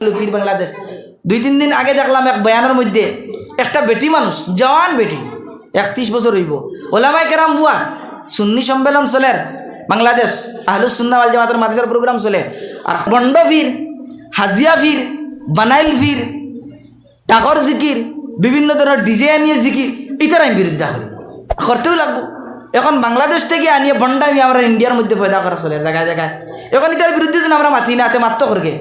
ফির বাংলাদেশ 2-3 দিন আগে দেখলাম এক বয়ানের মধ্যে একটা বেটি মানুষ জওয়ান বেটি 31 বছর হইব ওলামায়ে কেরাম বুয়া সুন্নি সম্মেলন চলে বাংলাদেশ আহলুস সুন্নাহ ওয়াল জামাতের মাদ্রাসার প্রোগ্রাম চলে আর বন্ড ফির হাজিয়া ফির বানাইল ফির টাকর জিকির বিভিন্ন ধরনের ডিজাইন নিয়ে জিকির এটার আমি বিরোধিতা করি করতেও লাগবো। এখন বাংলাদেশ থেকে আনিয়ে বন্ডামি আমরা ইন্ডিয়ার মধ্যে পয়দা করা চলে জায়গায় জায়গায়। এখন এটার বিরুদ্ধে যদি আমরা মাতি না মাত্র করগে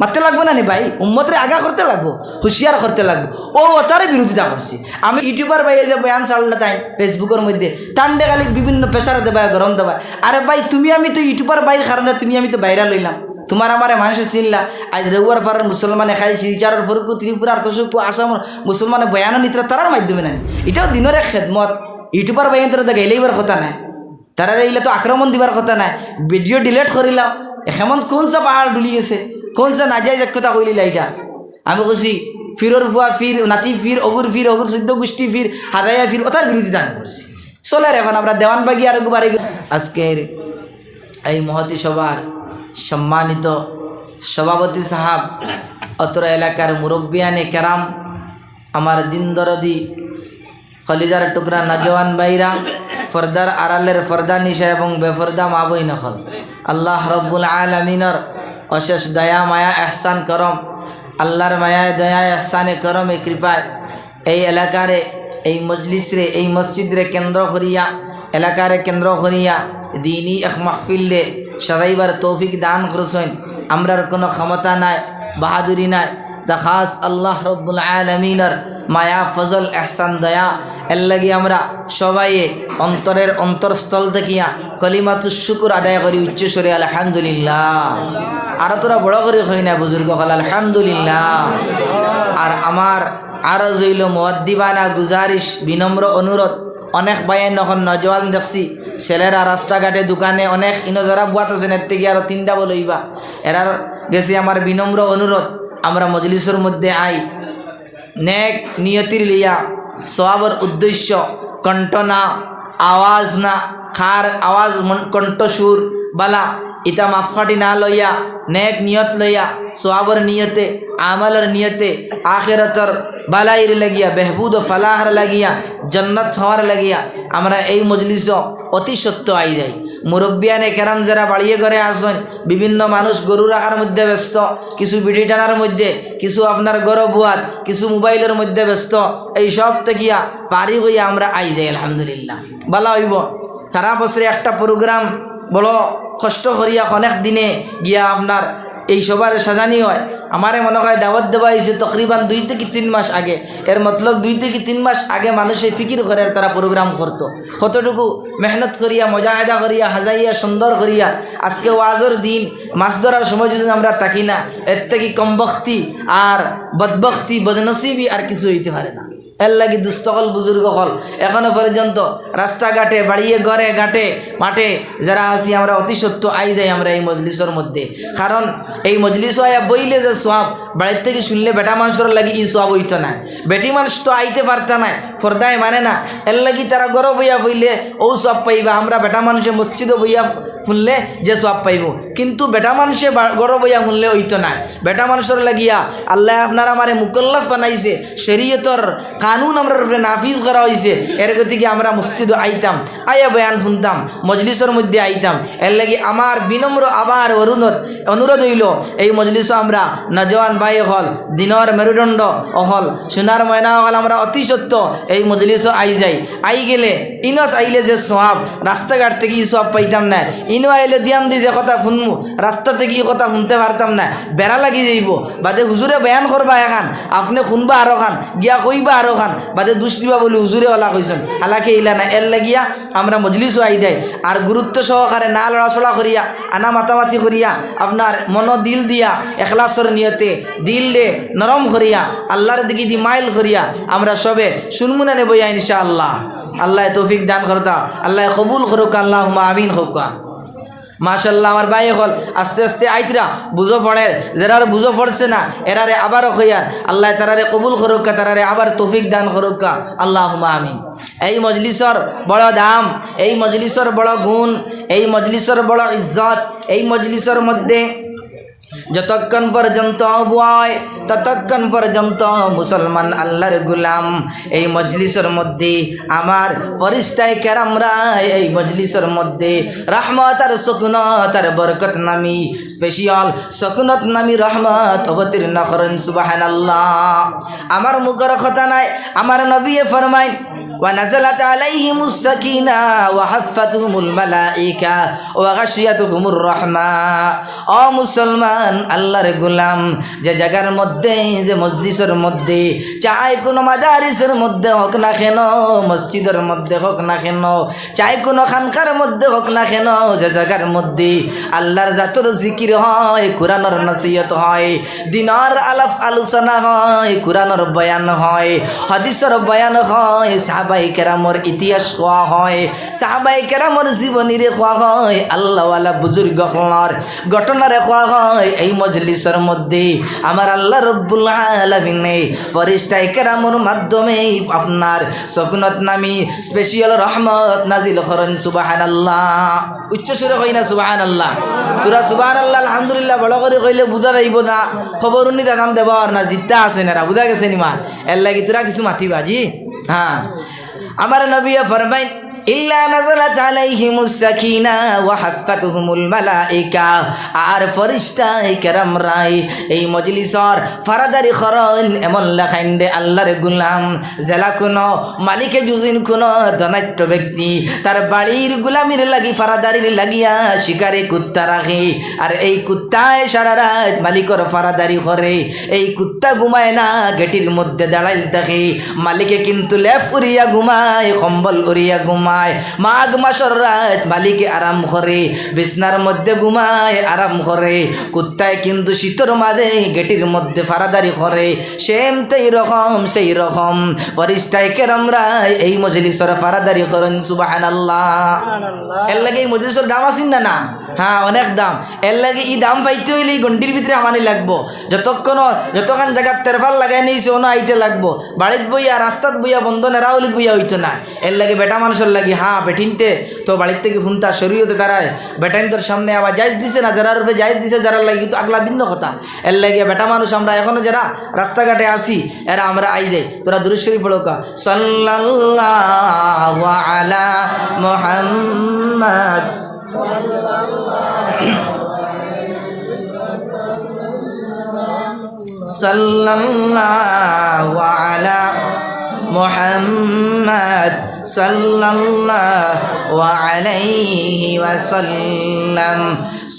মারতে লাগবো না নি ভাই, উম্মতরে আগা করতে লাগবো, হুঁশিয়ার করতে লাগবো। ও তারে বিরোধিতা করছি আমি। ইউটিউবার ভাই যে বয়ান চাললে তাই ফেসবুকের মধ্যে টান্ডে গালি বিভিন্ন প্রেশারে দেবা গরম দেবা। আরে ভাই তুমি আমি তো ইউটিউবার ভাইয়ের কারণে তুমি আমি তো বাইরা লইলাম, তোমার আমার মানুষে চিনলা। আজ রেগুয়ার ফারার মুসলমানে খাই শিলচারের ফরকু ত্রিপুরার তসুকু আসামর মুসলমানে বয়ান নিত্রা তারার মাধ্যমে নানি। এটাও দিনের এক খেদমত। ইউটিউবার ভাইয়ের তো গেলেইবার কথা নাই, তারা এইলে তো আক্রমণ দিবার কথা নাই। ভিডিও ডিলেট করিলাম হেমন্ত কোন সা পাহাড় ডুলি গেছে, কোন সা নাজাইজ এক কথা কইলিলা। এটা আমি কইছি ফিরর ফুয়া ফির নাতি ফির অগুর 14 গোষ্ঠী ফির হাদাইয়া ফির ওটার বিরোধিতা আমি করছি। চলে এখন আমরা দেওয়ানবাগি আর একবারে আজকের এই মহতি সভার সম্মানিত সভাপতি সাহাব, অত্র এলাকার মুরব্বিয়ানে কেরাম, আমার দিন দরদি খলিজার টুকরা নজওয়ান ভাইরা, ফর্দার আড়ালের ফর্দা নিশা এবং বেফর্দা মা বই নকল, আল্লাহ রব্বুল আলামিনের অশেষ দয়া মায়া এহসান করম, আল্লাহর মায়ায় দয়া এহসানে করমে কৃপায় এই এলাকারে এই মজলিসরে এই মসজিদরে কেন্দ্র করিয়া এলাকারে কেন্দ্র করিয়া দিনী এক মাহফিলে সদাইবার তৌফিক দান করছেন। আমরার কোনো ক্ষমতা নাই, বাহাদুরি নাই, তা খাস আল্লাহ রব্বুল আলামিনের মায়া ফজল এহসান দয়া। এর লাগি আমরা সবাই অন্তরের অন্তরস্থল দেখিয়া কলিমাতুশ শুকর আদায় করি উচ্চ স্বরে আলহামদুলিল্লাহ। আর তোরা বড় করে হই না বুজুর্গ হল আলহামদুলিল্লাহ। আর আমার আরো জইল মুআদ্দিবানা গুজারিশ বিনম্র অনুরোধ, অনেক বাইন এখন নজওয়ান দেখছি ছেলেরা রাস্তাঘাটে দোকানে অনেক ইনো যারা বুয়াত আছেন এর থেকে আরো 3টা বলইবা এরার গেছি। আমার বিনম্র অনুরোধ আমরা মজলিসের মধ্যে আই নেক নিয়তির লিয়া সওয়াবের উদ্দেশ্য কণ্ঠ না আওয়াজ না খার আওয়াজ কণ্ঠ সুর বালা ইটা মাফকাটি না লইয়া নেক নিয়ত লইয়া সওয়াবের নিয়তে আমলের নিয়তে আখিরাতের বালাইর লাগিয়া বেহবুদ ও ফালাহর লাগিয়া জন্নত হওয়ার লাগিয়া আমরা এই মজলিস অতি সত্য আই যাই। মুরব্বিয়ানে কেরাম যারা বাড়িয়ে করে আসেন, বিভিন্ন মানুষ গরু রাখার মধ্যে ব্যস্ত, কিছু বিড়ি টানার মধ্যে, কিছু আপনার গরু বুয়াত, কিছু মোবাইলের মধ্যে ব্যস্ত, এই সব থেকিয়া পারি হইয়া আমরা আই যাই আলহামদুলিল্লাহ। বালা হইব সারা বছরে একটা প্রোগ্রাম বড় কষ্ট করিয়া অনেক দিনে গিয়া আপনার এই সবার সাজানি হয়। আমারে মনে হয় দাওয়াত দেওয়া হয়েছে তকরিবান 2 থেকে 3 মাস আগে। এর মতলব 2 থেকে 3 মাস আগে মানুষে ফিকির করে তারা প্রোগ্রাম করতো, কতটুকু মেহনত করিয়া মজাহেদা করিয়া হাজাইয়া সুন্দর করিয়া আজকে ওয়াজের দিন মাছ ধরার সময় যদি আমরা থাকি না, এর থেকে কমবখতি আর বদবখতি বদনসিবি আর কিছু হইতে পারে না। এর লাগি দুস্থকল বুজুর্গ হল এখনো পর্যন্ত রাস্তাঘাটে বাড়িয়ে ঘরে ঘাটে মাঠে যারা আছি আমরা অতি সত্য আই যাই আমরা এই মজলিসের মধ্যে। কারণ এই মজলিস আয়া বইলে যে সওয়াব বাড়ির থেকে শুনলে বেটা মানুষের লাগি ই সওয়াব হইতো না, বেটি মানুষ তো আইতে পারত না, ফর্দায় মানে না। এর লাগি তারা গরব বইয়া বইলে ও সওয়াব পাইবা। আমরা বেটা মানুষে মসজিদও বইয়া শুনলে যে সওয়াব পাইব, কিন্তু বেটা মানুষে গরব বইয়া শুনলে হইতো না। বেটা মানুষের লাগিয়া আল্লাহ আপনারা আমারে মুকল্লাফ বানাইছে, শরীয়তর কানুন আমরা উপরে নাফিজ করা হয়েছে। এর গতিকে আমরা মসজিদও আইতাম, আয়া বয়ান শুনতাম, মজলিসের মধ্যে আইতাম। এর লাগি আমার বিনম্র আবার অনুরোধ হইল এই মজলিসও আমরা নজওয়ান ভাই হল দিনর মেরুদণ্ড অহল সোনার ময়না হল আমরা অতি সত্য এই মজলিসও আই যাই। আই গেলে ইনত আইলে যে সওয়াব রাস্তাঘাট থেকে ই সওয়াব পাইতাম না, ইনো আইলে দিয়ান দি যে কথা শুনমু রাস্তা থেকে ই কথা শুনতে পারতাম না, বেড়া লাগি যাইব। বাদে হুজুরে বয়ান করবা এখান, আপনি শুনবা আরো খান, গিয়া কইবা আরো খান, বাদে দুষ দিবা বলে হুজুরে ওলা কইছেন হালাকে ইলা না। এর লাগিয়া আমরা মজলিসও আই যাই আর গুরুত্ব সহকারে না লড়াচড়া করিয়া আনা মাতামাতি করিয়া আপনার মন দিল দিয়া এখলাসর নিয়তে দিল দে নরম করিয়া আল্লাহর দিকে দি মাইল করিয়া আমরা সবে শুনমুনা নেব ইনশাআল্লাহ। আল্লাহ তৌফিক দান করতা, আল্লাহ কবুল করুক, আল্লাহুম্মা আমিন হোকা। মাশাল্লাহ আমার ভাই হল আস্তে আস্তে আইতরা বুঝো পড়ে, যারা বুঝো পড়ছে না এরারে আবারও কইয়ার আল্লাহ তারারে কবুল করুক, তারারে আবার তৌফিক দান করুক, আল্লাহুম্মা আমিন। এই মজলিসর বড় দাম, এই মজলিসর বড় গুণ, এই মজলিসর বড় ইজ্জত, এই মজলিসর মধ্যে যতক্ষণ পর্যন্ত বয় ততক্ষণ পর্যন্ত মুসলমান আল্লাহর গোলাম এই মজলিসের মধ্যে আমার ফরিস্তায়ে কেরামরা এই মজলিসের মধ্যে রহমত আর সুকুনত আর বরকত নামি স্পেশাল সুকুনত নামি রহমত অবতীর্ণ করেন সুবহানাল্লাহ। আমার মুখের কথা নাই, আমার নবী ফরমায় ونزلت عليهم السكينة وحفتهم الملائكة وغشيتهم الرحمة। ও মুসলমান আল্লাহর গোলাম, যে জায়গার মধ্যে যে মজলিসের মধ্যে চাই কোনো মাদারিসের মধ্যে হোক না কেন, মসজিদের মধ্যে হোক না কেন, চাই কোনো খানকার মধ্যে হোক না কেন, যে জায়গার মধ্যে আল্লাহর জাতর জিকির হয়, কোরআনের নসিহত হয়, দিনের আলাপ আলোচনা হয়, কোরআনের বয়ান হয়, হাদিসের বয়ান হয়, সাহাবাই কেরামর ইতিহাস কোয়া হয়, সাহাবাই কেরামর জীবনীরে কোয়া হয়, আল্লাহওয়ালা বুজুর্গর ঘটনারে কোয়া হয়। এই মজলিসের মধ্যে আমার আল্লাহ রব্বুল আলামিনে ফেরেশতায়ে কেরামর মাধ্যমে আপনার সুকুনত নামি স্পেশাল রহমত নাজিল করেন সুবহানাল্লাহ। উচ্চ সুরে কই না সুবহানাল্লাহ? তোরা সুবহানাল্লাহ আলহামদুলিল্লাহ বড় করে কইলে বুঝা যাইব না, খবর উনি দাদান দেবার না জিতা আছে না, বুঝা গেছে নিমার এর লাগি তোরা কিছু মাতিবা জি। হ্যাঁ, আমার নবী ফরমাই ইল্লা নাযালাত আলাইহিমুস সাকিনা ওয়া হাফাতুহুমুল মালাইকা। আর ফেরেশতায়ে কেরাম রাই এই মজলিসর ফারাদারি করেন এমন লেখাইন্দে আল্লাহর গোলাম জেলা কোনো মালিকে জুজিন কোনো ধনাঢ্য ব্যক্তি তার বাড়ির গোলামির লাগি ফারাদারির লাগিয়া শিকারে কুত্তা রাখে, আর এই কুত্তায় সারা রাত মালিকর ফারাদারি করে। এই কুত্তা ঘুমায় না, গেটির মধ্যে দাঁড়াইল থাকে, মালিকে কিন্তু লেফ উড়িয়া ঘুমায়, কম্বল উড়িয়া ঘুমায়। মাঘ মাসের রাত মালিকে আরাম করে, বিছনার মধ্যে ঘুমায় আরাম করে, কুত্তায় কিন্তু শীতর মাঝে গেটির মধ্যে ফারাদারি করে। সেম সেই রকম ফেরেশতায়ে কেরামরা এই মজলিসের ফারাদারি করেন সুবহানাল্লাহ। এর লাগে এই মজলিসের দাম আছেন না? না, হ্যাঁ অনেক দাম। এর লাগে এই দাম পাইতে হইলে এই ঘন্টির ভিতরে আমানি লাগবো, যতক্ষণ জায়গার তেরফাল লাগাই নিয়েছে ওনা আইতে লাগবো। বাড়িত বইয়া রাস্তাত বইয়া বন্ধ নেরাউলিত বইয়া হইতো না। এর লাগে বেটা মানুষের লাগে হ্যাঁ বেঠিনতে তো বাড়ির থেকে ফোনটা শরীরতে দাঁড়ায়, বেটাইন তোর সামনে আবার জায়জ দিছে না, যারা রূপে জায়জ দিছে যারা লাগে কিন্তু আগলা ভিন্ন কথা। এর লাগে বেটা মানুষ আমরা এখনো যারা রাস্তাঘাটে আসি এরা আমরা আই যাই। তোরা দুরূদ শরীফ পড়ো কা সাল্লাল্লাহু আলা মুহাম্মদ সাল্লাল্লাহু আলা মুহাম্মদ সাল্লাল্লাহু আলাইহি ওয়াসাল্লাম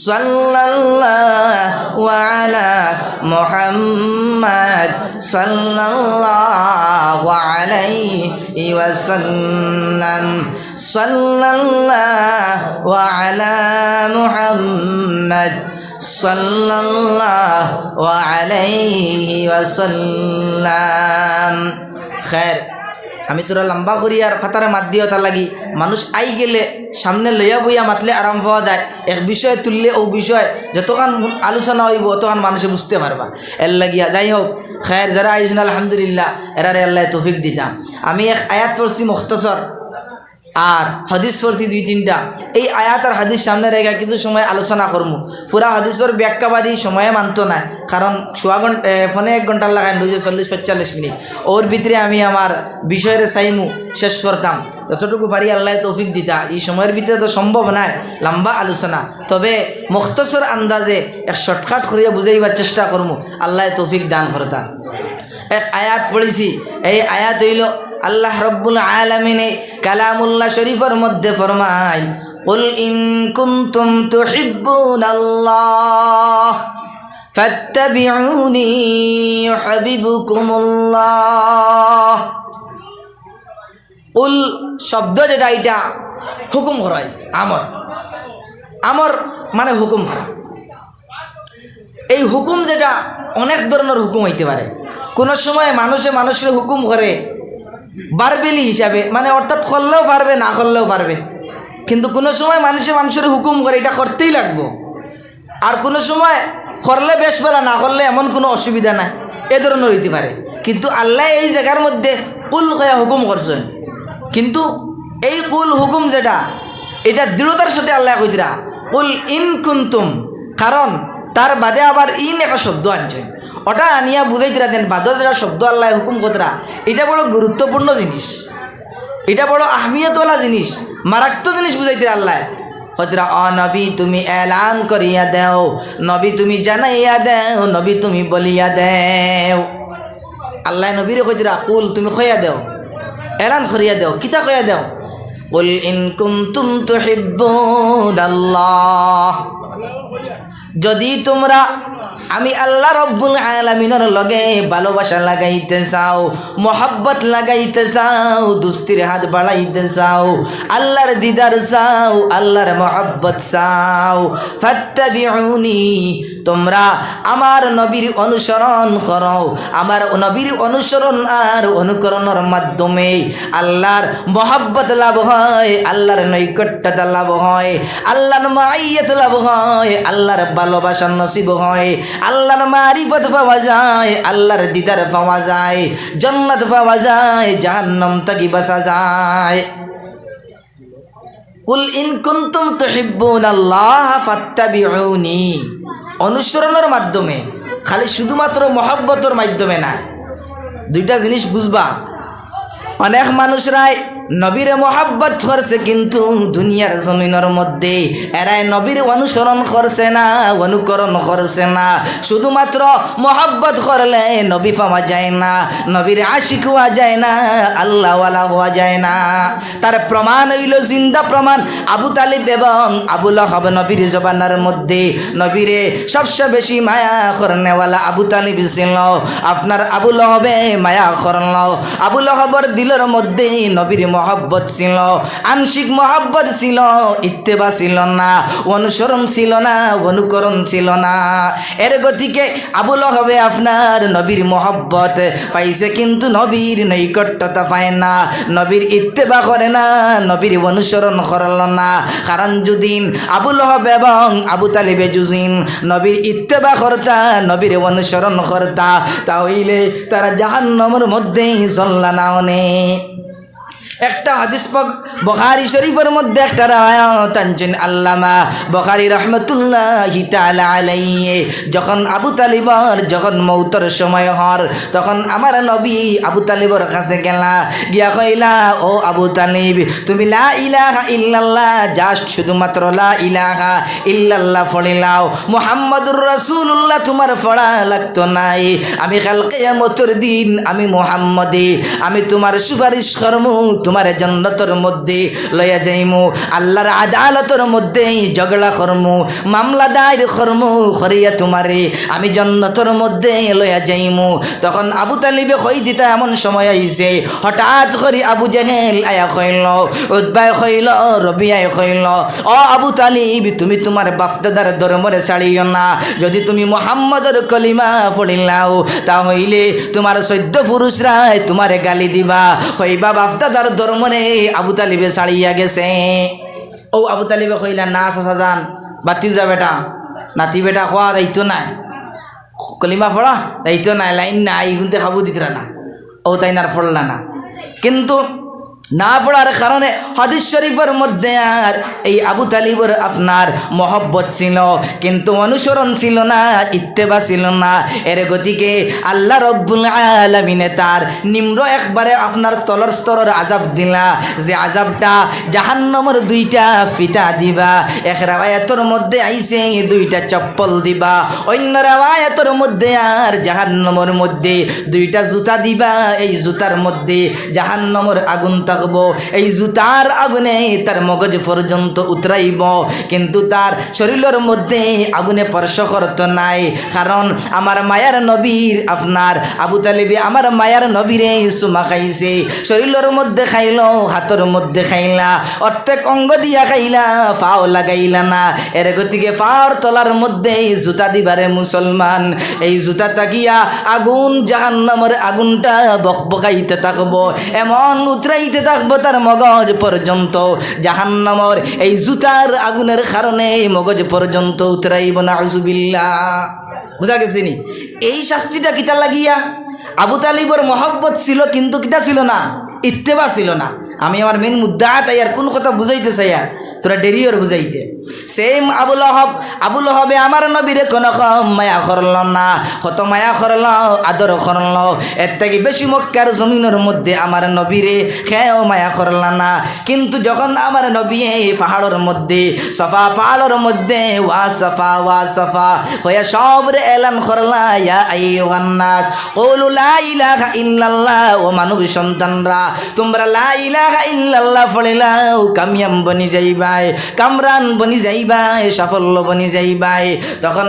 সাল্লাল্লাহু আলা মুহাম্মদ সাল্লাল্লাহু আলাইহি ওয়াসাল্লাম সাল্লাল্লাহু আলা মুহাম্মদ সাল্লাল্লাহু আলাইহি ওয়াসাল্লাম। খের আমি তোরা লম্বা করি আর ফাতারে মাত দিও তার লাগি মানুষ আই গেলে সামনে লইয়া বইয়া মাতলে আরাম পাওয়া যায়। এক বিষয় তুললে ও বিষয় যতক্ষণ আলোচনা হইব ততক্ষণ মানুষে বুঝতে পারবা। এর লাগিয়া যাই হোক খের যারা আইসন আলহামদুলিল্লাহ এরারে আল্লাহ তৌফিক দিতাম। আমি এক আয়াত পড়ছি মুখতসর আর হাদিস পড়ছি 2-3টা। এই আয়াত আর হাদিস সামনে রেখা কিছু সময় আলোচনা করবো। পুরা হাদিসের ব্যাখ্যাবাদী সময়ে মানত না, কারণ ফোনে 1 ঘন্টার লাগাই 40-45 মিনিট। ওর ভিতরে আমি আমার বিষয়ের চাইমু শেষ করতাম যতটুকু পারি আল্লাহ তৌফিক দিতা। এই সময়ের ভিতরে তো সম্ভব নাই লম্বা আলোচনা, তবে মুখতসর আন্দাজে এক শর্টকাট করিয়া বুঝাইবার চেষ্টা করবো। আল্লাহ তৌফিক দান করতা। এক আয়াত পড়েছি, এই আয়াত হইল আল্লাহ রব্বুল আলামিনে কালামুল্লাহ শরীফের মধ্যে ফরমায় কুল ইন কুনতুম তুহিব্বুনাল্লাহ ফাত্তাবিউনি ইউহিব্বুকুমুল্লাহ। কুল শব্দ যেটা এটা হুকুম করা হয়েছে, আমর মানে হুকুম করা। এই হুকুম যেটা অনেক ধরনের হুকুম হইতে পারে। কোনো সময় মানুষের হুকুম করে বারবেলি হিসাবে, মানে অর্থাৎ করলেও পারবে না করলেও পারবে, কিন্তু কোনো সময় মানুষের হুকুম করে এটা করতেই লাগবো। আর কোনো সময় করলে বেশ বেলা না করলে এমন কোনো অসুবিধা নাই, এ ধরনের হইতে পারে। কিন্তু আল্লাহ এই জায়গার মধ্যে কুল কয়া হুকুম করছেন, কিন্তু এই কুল হুকুম যেটা এটা দৃঢ়তার সাথে আল্লাহ কইতরা কুল ইন কুনতুম, কারণ তার বাদে আবার ইন একটা শব্দ আনছেন, ওটা আনিয়া বুঝাই দিরা দেন বাদর যেটা শব্দ আল্লাহ হুকুম কতরা, এটা বড় গুরুত্বপূর্ণ জিনিস, এটা বড় আহমিয়তওয়ালা জিনিস, মারাত্মক জিনিস বুঝাইতে আল্লাহ কতরা। অ নবী তুমি এলান করিয়া দেও, নবী তুমি জানাইয়া দেও, নবী তুমি বলিয়া দেও। আল্লাহ নবীরে কইতরা কুল তুমি খয়া দেও, এলান করিয়া দেও, কিতা খয়া দেও, কুল ইন কুনতুম তুহিব্বুনাল্লাহ, যদি তোমরা আমি আল্লাহ রব্বুল আলামিনের লগে ভালোবাসা লাগাইতে চাও, মোহাব্বত লাগাইতে চাও, দুস্তির হাত বাড়াইতে চাও, আল্লাহর দিদার চাও, আল্লাহর মোহাব্বত চাও, ফাত্তাবিউনি, তোমরা আমার নবীর অনুসরণ করো। আমার নবীর অনুসরণ আর অনুকরণের মাধ্যমে আল্লাহর মোহাব্বত লাভ হয়, আল্লাহর নৈকট্যতা লাভ হয়, আল্লাহর মাইয়াত লাভ হয়, আল্লাহর ভালোবাসা নসিব হয়, আল্লাহর মারিফত পাওয়া যায়, আল্লাহর দিদার পাওয়া যায়, জান্নাত পাওয়া যায়, জাহান্নাম থেকে বাঁচা যায়। কুল ইন কুনতুম তুহিব্বুনাল্লাহ ফাত্তাবিউনি, অনুসরণের মাধ্যমে, খালি শুধুমাত্র মহব্বতের মাধ্যমে না। দুইটা জিনিস বুঝবা, অনেক মানুষরাই নবীর মহাব্বত করছে কিন্তু দুনিয়ার জমিনের মধ্যে এরাই নবীর অনুসরণ করছে না, অনুকরণ করছে না। শুধুমাত্র মহাব্বত করলে নবী পাওয়া যায় না, নবীর আশিক হওয়া যায় না, আল্লাহওয়ালা হওয়া যায় না। তার প্রমাণ হইল জিন্দা প্রমাণ, আবু তালিব এবং আবু লাহাব নবীর জবানার মধ্যে নবীরে সবচেয়ে বেশি মায়া করনেওয়ালা আবু তালিব ছিল। আপনার আবু লাহাবে মায়া করল, আবু লাহাবের দিলের মধ্যে নবীর মহব্বত ছিল, আংশিক মহব্বত ছিল, ইত্তেবা ছিল না, অনুসরণ ছিল না, অনুকরণ ছিল না। এর গতিকে আবু লাহাবে আপনার নবীর মহব্বত পাইছে কিন্তু নবীর নৈকট্যতা পায় না, নবীর ইত্তেবা করে না, নবীর অনুসরণ করল না। কারণ যদি আবু লাহাব এবং আবু তালিবে যুজিন নবীর ইত্তেবা করতা, নবীর অনুসরণ করতা, তাহলে তারা জাহান্নামের মধ্যেই চললা না। অনেক একটা হাদিস পাক বুখারী শরীফের মধ্যে একটা রাওয়ায়াত আনছেন আল্লামা বুখারী রাহমাতুল্লাহি তাআলা আলাইহি। যখন আবু তালিবর যখন মৌতের সময় হর, তখন আমার নবী আবু তালিবর কাছে গেলা, গিয়া কইলা, ও আবু তালিব, তুমি লা ইলাহা ইল্লাল্লাহ, জাস্ট শুধুমাত্র লা ইলাহা ইল্লাল্লাহ পড়িলাও, মুহাম্মাদুর রাসূলুল্লাহ তোমার পড়া লাগতো নাই। আমি কাল কিয়ামতের দিন আমি মুহাম্মদী, আমি তোমার সুপারিশ করমু, তোমার জান্নাতের মধ্যে লইয়া যাইমু, আল্লাহর আদালতের মধ্যে ঝগড়া করমু, মামলা দায়ের করমু, করিয়া তোমারে আমি জান্নাতের মধ্যে লইয়া যাইমু। তখন আবু তালিবে কই দিতা এমন সময় আইছে, হঠাৎ করে আবু জেহেল আয়া কইল, উতবায় কইল, রবিয়ায় কইল, ও আবু তালিব, তুমি তোমার বাপদাদার ধর্মরে ছাড়িও না। যদি তুমি মুহাম্মদের কলিমা পড়িলাও তাহলে তোমার 14 পুরুষরাই তোমারে গালি দিবা, কইবা বাপদাদার ধর্মরে আবু তালিবে ছাড়িয়া গেছে। ও আবু তালিবে কইলা, না চাচা যান, বাতিও যা বেটা, নাতি বেটা খোয়া দায়িত্ব নাই, কলিমা পড়া দায়িত্ব নাই, লাইন নাই, কিন্তু খাবো দিতরা না। ও তাই না পড়লা না, কিন্তু না পড়ার কারণে হাদিস শরীফের মধ্যে আর এই আবু তালিবর আপনার মহব্বত ছিল কিন্তু অনুসরণ ছিল না, ইত্তেবা ছিল না। এর গতিকে আল্লাহ রব্বুল আলামিনে তার নিম্ন একবারে আপনার তলর স্তরের আযাব দিলা, যে আযাবটা জাহান্নামের 2টা ফিতা দিবা। এক রাওয়ায়াতের মধ্যে আইছে 2টা চপ্পল দিবা, অন্য রাওয়ায়াতের মধ্যে আর জাহান্নামের মধ্যে 2টা জুতা দিবা। এই জুতার মধ্যে জাহান্নামের আগুন এই জুতার আগুনে তার মগজ পর্যন্ত উতরাইব, কিন্তু তার শরীরের মধ্যে আগুনে স্পর্শ করতে নাই। কারণ আমার মায়ার নবীর আপনার আবু তালিবে আমার মায়ার নবীরে সুমা খাইছে, শরীরের মধ্যে খাইল, হাতের মধ্যে খাইলা, অর্ধেক অঙ্গ দিয়া খাইলা, পাও লাগাইলা না। এর গতিকে পাওয়ার তলার মধ্যে জুতা দিবারে মুসলমান, এই জুতা তাকিয়া আগুন জাহান্নামের আগুনটা বকবকাইতে থাকবো, এমন উতরাইতে থাকবো তার মগজ পর্যন্ত। জাহান্নামের এই জুতার আগুনের কারণে মগজ পর্যন্ত উতরাইব না, আউযুবিল্লাহ। বুঝা গেছে নি? এই শাস্তিটা কিতা লাগিয়া? আবু তালিবর মহব্বত ছিল কিন্তু কিতা ছিল না, ইত্তেবা ছিল না। আমি আমার মেন মুদ্দা তাই আর কোন কথা বুঝাইতে চাই, তোরা দেরি ওর বুঝাইতে সেম আবুল হবে আমার নবীরে কোনো মায়া করল না, কত মায়া করল, আদর করল। এর থেকে বেশি মক্কার জমিনের মধ্যে আমার নবীরে খেয়েও মায়া করল না। কিন্তু যখন আমার নবী এই পাহাড়ের মধ্যে সফা পাহাড়ের মধ্যে ওয়া সফা হয়ে সবরে এলান করলা, ইয়া আইয়ুহান নাস কুলু লা ইলাহা ইল্লাল্লাহ, ও মানব সন্তানরা তোমরা লা ইলাহা ইল্লাল্লাহ পড়িলাও, কামিয়াম বনি যাইবাই, কামরান বনি যাইবাই, সাফল্য বনি যাইবাই। তখন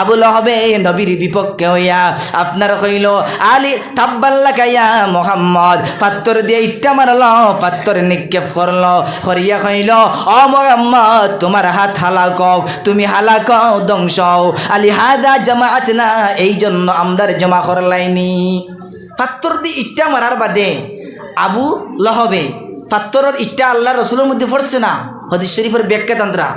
আবুল হবে নবীর বিপক্ষে হইয়া আপনার কইল আলী তাব্বাল্লা কাইয়া মোহাম্মদ, পাত্তর দিয়ে ইট্টা মারল, পাত্তর নিক্ষেপ করল, করিয়া কইল ও মোহাম্মদ তোমার হাত হালাক, তুমি হালাক ধ্বংস। আলী হাদা জামাআত না, এই জন্য আমরার জমা করলাইনি। পাত্তর দিয়ে ইট্টা মারার বাদে আবু লহবে পাত্তরের ইট্টা আল্লাহ রসুলের মধ্যে পড়ছে না, হাদিস শরীফের ব্যাখ্যা তান্ত্রা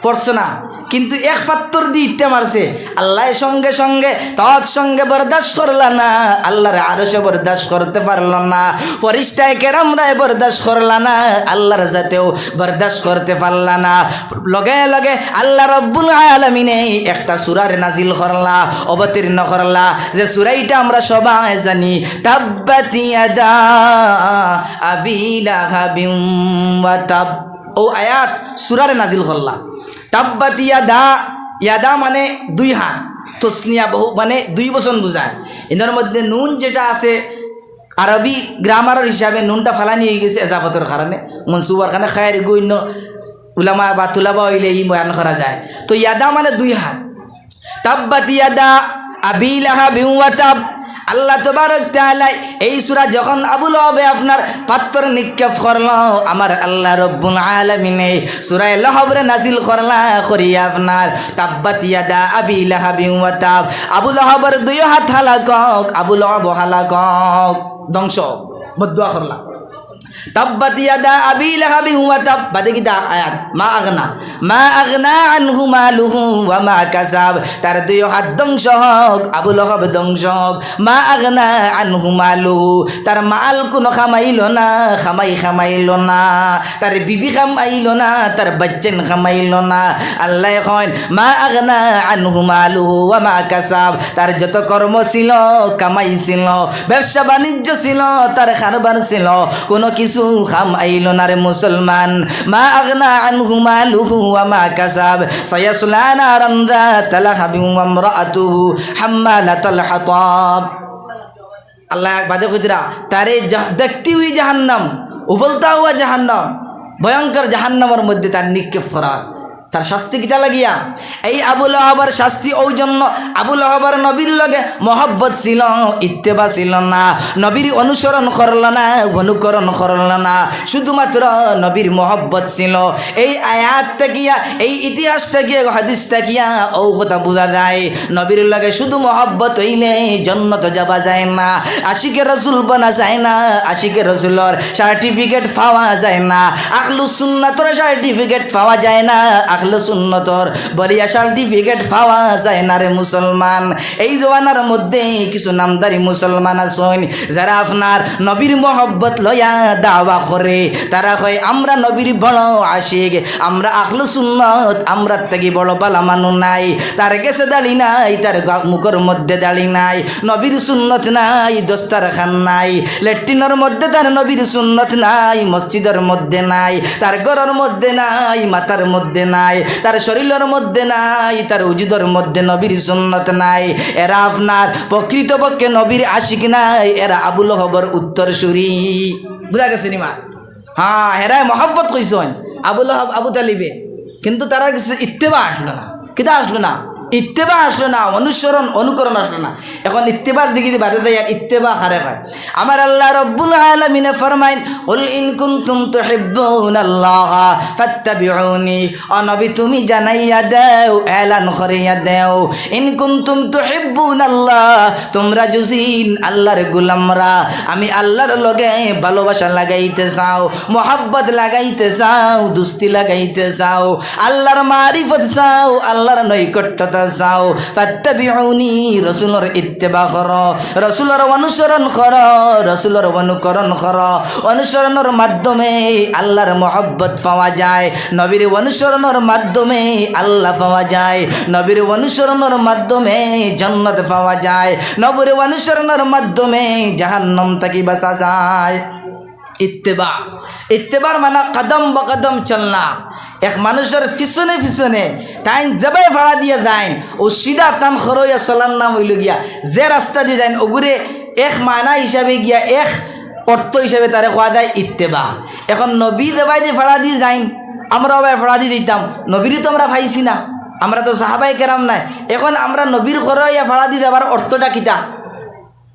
পড়ছে না, কিন্তু এক পাত্তর দিয়ে ইট্টা মারছে। আল্লাহ সঙ্গে সঙ্গে তৎসঙ্গে বরদাস্ত করল না, আল্লাহর আরশে বরদাস্ত করতে পারল না, ফেরেশতায়ে কেরামরায় বরদাস্ত করল না, আল্লাহর জাতেও বরদাস্ত করতে পারল না। লগে লগে আল্লাহ রব্বুল আলামিনে একটা সূরার নাজিল করলা, অবতীর্ণ করলা, যে সূরাইটা আমরা সবাই জানি, তাব্বাত ইয়াদা আবি লাহাবিন ওয়া তাব। ও আয়াত সূরারে নাজিল করলা। তাব্বাত ইয়াদা মানে দুই হাত, তসনিয়া বহু মানে দুই বচন বোঝায়। এর মধ্যে নুন যেটা আছে আরবি গ্রামারের হিসাবে নুনটা ফালানি হয়ে গেছে এজাফতের কারণে, মনসুবার কারণে খায়ের গণ্য উলামা বা তুলাবা হইলে এই বয়ান করা যায়। তো ইয়াদা মানে দুই হাত। তাব্বাত ইয়াদা আবি লাহাবিন ওয়া তাব। আল্লাহ তাবারক তাআলা এই সূরা যখন আবুল হবে আপনার পাত্তর নিক্ষেপ করলো, আমার আল্লাহ রব্বুল আলামিন এই সূরা লাহবরে নাজিল করলা, করিয়া আপনার তাব্বাত ইয়াদা আবি লাহাবিন ওয়া তাব। আবুল লাহবের দুই হাত হালাক, আবুল লাহব হালাক, ধ্বংস, বদদুয়া করলা। তাব্বাত ইয়াদা আবি লাহাবিন ওয়া তাব, বাদে কি আয়াত মা আগনা আনহু মালুহু ওয়া মা কাসাব। তার দুই হাত ধ্বংস হোক, আবু লাহাব ধ্বংস হোক। মা আগনা আনহু মালুহু, তার মাল কোনো খামাইল না, খামাইল না, তার বিবি খামাইল না, তার বাচ্চান খামাইল না। আল্লাহ কয় মা আগনা আনহু মালুহু ওয়া মা কাসাব, তার যত কর্ম ছিল, কামাই ছিল, ব্যবসা বাণিজ্য ছিল, তার কারবার ছিল, কোনো কিছু খামাইল না রে মুসলমান। মা আগনা আনহু মালুহু ওয়া মা কাসাব সায়াসলা নারান যাতা লাহাবিন ওয়া ইমরাআতুহু হাম্মালাতাল হাতাব। আল্লাহ বাদে কইরা তারে দেখতি হুই জাহান্নাম, উবলতা হুয়া জাহান্নাম, ভয়ঙ্কর জাহান্নামের মধ্যে তার নিক্ষেপ করা। তার শাস্তি কিটা লাগিয়া? এই আবু লাহাবের শাস্তি ওই জন্য, আবু লাহাবের নবীর লগে মহব্বত ছিল, ইত্তেবা ছিল না, নবীর অনুসরণ করল না, অনুকরণ করল না, শুধুমাত্র নবীর মহব্বত ছিল। এই আয়াত তাকিয়া, এই ইতিহাস তাকিয়া, হাদিস তাকিয়া ও কথা বোঝা যায়, নবীর লগে শুধু মহব্বত হইলে জন্নত যাবা যায় না, আশিকে রসুল বনা যায় না, আশিকে রসুলর সার্টিফিকেট পাওয়া যায় না, আহলুস সুন্নাতর সার্টিফিকেট পাওয়া যায় না, আহলে সুন্নতর বলিয়া সার্টিফিকেট পাওয়া যায় না রে মুসলমান। এই জওয়ানার মধ্যে কিছু নামদারি মুসলমান আছেন যারা আপনার নবীর মহব্বত লয়া দাওয়া করে, তারা কয় আমরা নবীর বড় আশিক, আমরা আহলে সুন্নত, আমরা থেকে বড় বালা মানু নাই, তার কাছে দাড়ি নাই, তার মুখের মধ্যে দাড়ি নাই, নবীর সুন্নত নাই, দস্তারখান নাই, ল্যাট্রিনের মধ্যে তার নবীর সুন্নত নাই, মসজিদের মধ্যে নাই, তার ঘরের মধ্যে নাই, মাথার মধ্যে নাই, তার শরীরের মধ্যে নাই, তার উজুদের মধ্যে নবীর সুন্নত নাই। এরা আপনার প্রকৃতপক্ষে নবীর আশিক নাই, এরা আবু লাহাবের উত্তরসূরি। বুঝা গেছে নিমা? হ্যাঁ, হেরাই মহব্বত কইছেন আবু লাহাব আবু তালিবে, কিন্তু তারা কিছু ইত্তেবা আসলো না। কিতা আসলো না? ইত্তেবা আসলো না, অনুসরণ অনুকরণ আসলো না। এখন ইত্তেবার দিকে বাদে যায়, ইত্তেবা কারে হয়? আমার আল্লাহ রব্বুল আলামিন ফরমাইন কুল ইন কুনতুম তুহিব্বুনাল্লাহ ফাত্তাবিউনি, ও নবী তুমি জানাইয়া দাও, এলান করিয়া দাও, ইন কুনতুম তুহিব্বুনাল্লাহ, তোমরা যদি আল্লাহর গোলামরা, আমি আল্লাহর লগে ভালোবাসা লাগাইতে চাও, মোহাব্বত লাগাইতে চাও, দুস্তি লাগাইতে চাও, আল্লাহর মারিফত চাও, আল্লাহর নৈকট্যতা রাস্তা যাও ফাত্তাবিউনি রাসূলের ইত্তেবা করো রাসূলের অনুসরণ করো রাসূলের অনুকরণ করো অনুসরণের মাধ্যমে আল্লাহর মহব্বত পাওয়া যায় নবীর অনুসরণের মাধ্যমে আল্লাহ পাওয়া যায় নবীর অনুসরণের মাধ্যমে জান্নাত পাওয়া যায় নবীর অনুসরণের মাধ্যমে জাহান্নাম থেকে বাঁচা যায় ইত্তেবা ইত্তেবার মানে কদম বকদম চলনা এক মানুষের পিছনে পিছনে তাই জবাই ভাড়া দিয়ে যাইন ও সিধা তান খরইয়া চলার নাম হইল গিয়া যে রাস্তা দিয়ে যাইন ওগুরে এক মানা হিসাবে গিয়া এক অর্থ হিসাবে তারে কোয়া যায় ইত্তেবা এখন নবী জবাই দিয়ে ভাড়া দিয়ে যাইন আমরা আবার ভাড়া দিয়ে দিতাম নবীরই তো আমরা পাইছি না আমরা তো সাহাবাই কেরাম নাই এখন আমরা নবীর খরইয়া ভাড়া দিয়ে যাবার অর্থটা কিতা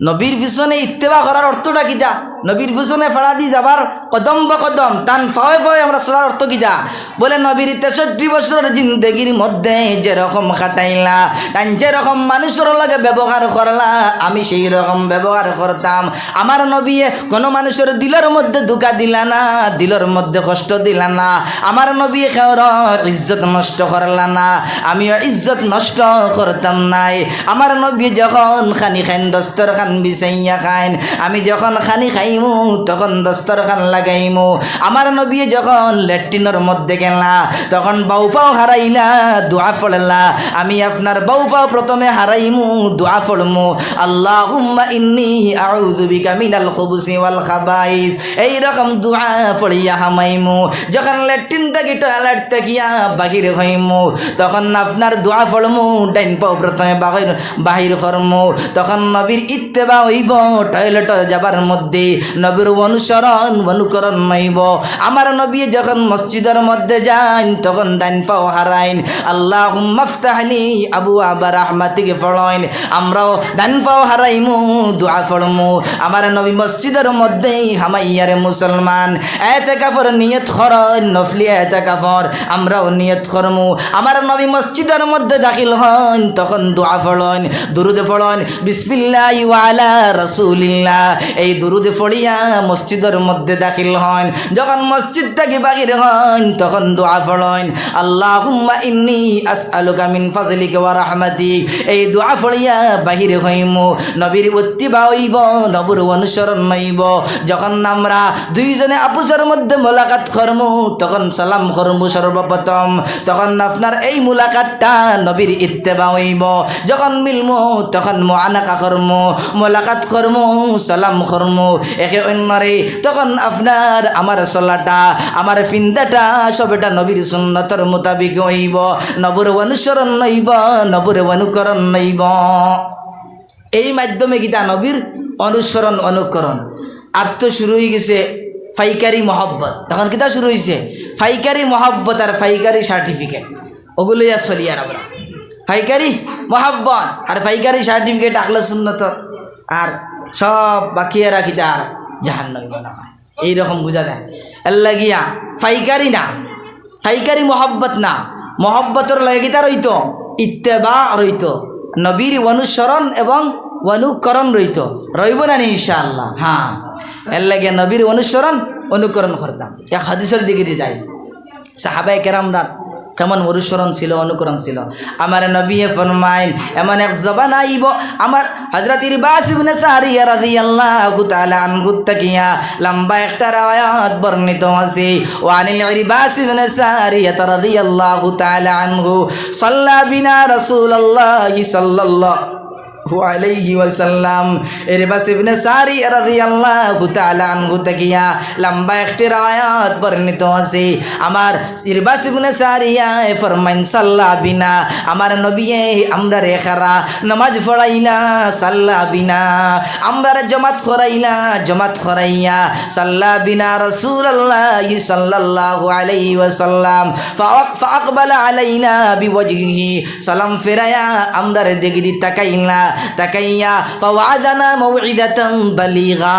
নবীর পিছনে ইত্তেবা করার অর্থটা কিতা নবীর পিছনে ফাড়া দিয়ে যাবার কদম বা কদম টান ফাওয়ে ফাওয়ে আমরা চলার অর্থ কিতা বলে নবীর 63 বছরের জিন্দগির মধ্যে যেরকম খাটাইলা তাই যেরকম মানুষের লগে ব্যবহার করলা আমি সেই রকম ব্যবহার করতাম আমার নবী কোনো মানুষের দিলের মধ্যে ধোঁকা দিলা না দিলের মধ্যে কষ্ট দিলা না আমার নবী খেওর ইজ্জত নষ্ট করলা না আমিও ইজ্জত নষ্ট করতাম নাই আমার নবী যখন খানি খাইন দস্তরখান বিছাইয়া খাইন আমি যখন খানি খাইমু তখন দস্তরখান লাগাইমু আমার নবী যখন ল্যাট্রিনের মধ্যে গেলা তখন বাউপাও হারাইলা দোয়া পড়লা আমি আপনার বাউপাও প্রথমে হারাইমু দোয়া পড়মু আল্লাহুম্মা ইন্নী আউযু বিকা মিনাল খুবুসি ওয়াল খাবাইস এই রকম দোয়া পড়িয়া হামাইমু যখন ল্যাট্রিন থেকে টয়লেট থেকে বাহির হইমু তখন আপনার দোয়া পড়মু ডাইন পাও প্রথমে বাহির করমু তখন নবীর ইত্তেবা হইব টয়লেট যাবার মধ্যে নবীর অনুসরণ অনুকরণ হইব আমার নবী যখন মসজিদের মধ্যে যান তখন ডাইন পাও হারাইন আল্লাহুম্মা ইফতাহলি আবওয়াবা রাহমাতিক পড়েন আমরাও ডাইন পাও হারাইমু দোয়া পড়মু আমার নবী মসজিদের মধ্যে হামাইয়ারে মুসলমান ইতিকাফের নিয়ত করেন নফলি ইতিকাফের আমরাও নিয়ত করমু আমার নবী মসজিদের মধ্যে দাখিল হন তখন দোয়া পড়েন দুরূদ পড়েন বিসমিল্লাহি ওয়া আলা রাসূলিল্লাহ এই দুরূদ পড়িয়া মসজিদের মধ্যে দাখিল হন যখন মসজিদ থেকে বাহির হন তখন দোয়া পড়েন আল্লাহুম্মা ইন্নী আসআলুকা মিন ফাজলিকা ওয়া রাহমাতিক এই দোয়া পড়িয়া বাহির হইমু নবীর ইত্তিবা হইব নবীর অনুসরণ হইব যখন আমরা দুইজনে আপুসের মধ্যে মোলাকাত করমু তখন সালাম করমু সর্বপ্রথম তখন আপনার এই মোলাকাতটা নবীর ইত্তিবা হইব যখন মিলমু তখন মুআনাকা করমু মোলাকাত করমু সালাম করমু একে অন্যরে তখন আপনার আমার চলাটা আমার ফিন্দাটা সবটা নবীর সুন্নতের মোতাবিক হইব নবীর অনুসরণ হইব নবীর অনুকরণ হইব এই মাধ্যমে গীতা নবীর অনুসরণ অনুকরণ আর তো শুরু হয়ে গেছে ফাইকারি মহব্বত তখন কিতা শুরু হয়েছে ফাইকারি মহব্বত আর ফাইকারি সার্টিফিকেট ওগুলো ইয়া চলি আর আমরা ফাইকারি মহব্বত আর ফাইকারি সার্টিফিকেট আখলা সুন্নতর আর সব বাকিয়া রাখি তার জাহান্নামী মনে হয় এইরকম বোঝা যায় আল্লাহ গিয়া ফাইকারি না ফাইকারি মহব্বত না মহব্বতর লাগিতা রইত ইত্তেবা রইত নবীর অনুসরণ এবং অনুকরণ রইত রইব না ইনশাআল্লাহ হ্যাঁ আল্লাহ গিয়া নবীর অনুসরণ অনুকরণ করতাম এক হাদিসের দিকে দিয়ে যায় সাহাবায়ে কেরামরা কেমন অনুসরণ ছিল অনুকরণ ছিল আমার নবী ফরমাইন এমন এক জবান আইব আমার হযরত ইরবাস ইবনে সারিয়া রাদিয়াল্লাহু তাআলা আনহু তাকিয়া লম্বা একটা riwayat বর্ণিত আছে ওয়ানিল ইরবাস ইবনে সারিয়া রাদিয়াল্লাহু তাআলা আনহু সাল্লা বিনা রাসূলুল্লাহি সাল্লাল্লাহু আলাইহি ওয়াসাল্লাম ইরবাস ইবনে সারিয়া রাদিয়াল্লাহু তাআলা আনহু তাকিয়া লম্বা একটা riwayat বর্ণিত আছে আমার ইরবাস ইবনে সারিয়া ফরমান সাল্লা বিনা আমার নবী আমরা রেখারা নামাজ পড়াইলা সাল্লা বিনা আমরা জামাত করাইয়া সাল্লা বিনা রাসূলুল্লাহ সাল্লাল্লাহু আলাইহি ওয়াসাল্লাম ফাআকবালা আলাইনা বিওয়াজহিহি সালাম ফিরায়া আমরা দিকে তাকাইলা তাকাইয়া ফাওয়াদানা মাউইদাতান বালিগা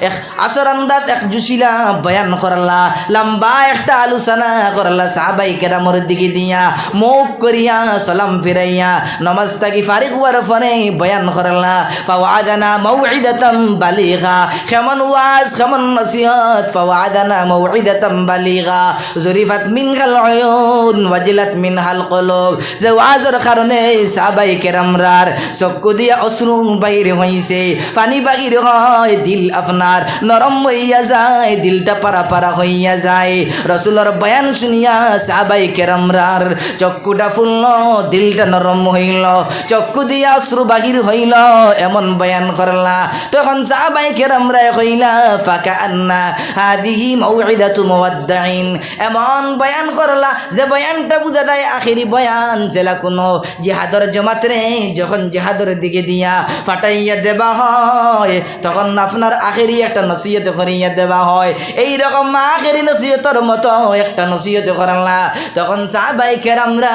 এক আসর আন্দাজ এক জুসিলা বয়ান করলা লম্বা একটা আলোচনা করলা সাহাবাই কেরামর দিকে দিয়া মুখ করিয়া সালাম ফিরাইয়া নামাজ তাকি ফারিক হওয়ার পরে বয়ান করলা ফাওয়াদানা মাউইদাতান বালিগা কেমন ওয়াজ কেমন নসিহত ফাওয়াদানা মাউইদাতান বালিগা জুরিফাত মিনহাল উয়ুন ওয়াজিলাত মিনহাল কুলুব যে ওয়াজের কারণে সাহাবাই কেরামরার চক্ষু দিয়া অশ্রু বাহির হইছে পানি বাহির হয় দিল আপনার নরম হইয়া যায় দিলটা পারা পারা হইয়া যায় রসুলের বয়ান শুনিয়া সাহাবাই কেরামরার চক্ষুটা ফুলল দিলটা নরম হইল চক্ষু দিয়া অশ্রু বাহির হইল এমন বয়ান করলা তখন সাহাবাই কেরামরা কইলা ফাকা আন্না হাদিহি মাউইদাতু মুওয়াদ্দাইন এমন বয়ান করলা যে বয়ানটা বুঝা যায় আখেরি বয়ান জেলা কোনো জিহাদর জমাত রে যখন জিহাদর দিকে দিয়া ফাটাইয়া দেবা হয় তখন আপনার আখেরি একটা নসিহত করিয়া দেওয়া হয় এই রকম আখেরি নসিহতর মতো একটা নসিহত করলা তখন সাহাবাই কেরামরা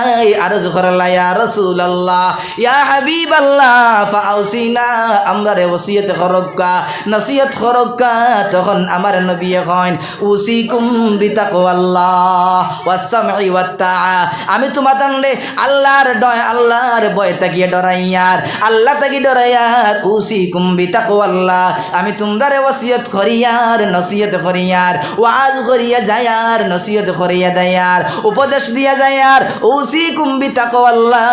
আরজ করলা ইয়া রাসূলুল্লাহ ইয়া হাবিবাল্লাহ ফাউসিনা আমরা রে ওসিয়ত করক্কা নসিহত করক্কা তখন আমার নবী কইন উসিকুম বিতাকওয়াল্লাহ ওয়াস সামঈ ওয়াত তাআ আমি তোমাদের আল্লাহর ভয় তাকিয়ে ডরাইয়ার আল্লাহ তাকি ডরাইয়ার উসিকুম বিতাকওয়াল্লাহ আমি তোমাদের ওসিয়ত করিয়ার নসিহত করিয়ার ওয়াজ করিয়া যায়ার নসিহত করিয়া দেয়ার উপদেশ দিয়া যায়ার উসিকুম বিতাকওয়াল্লাহ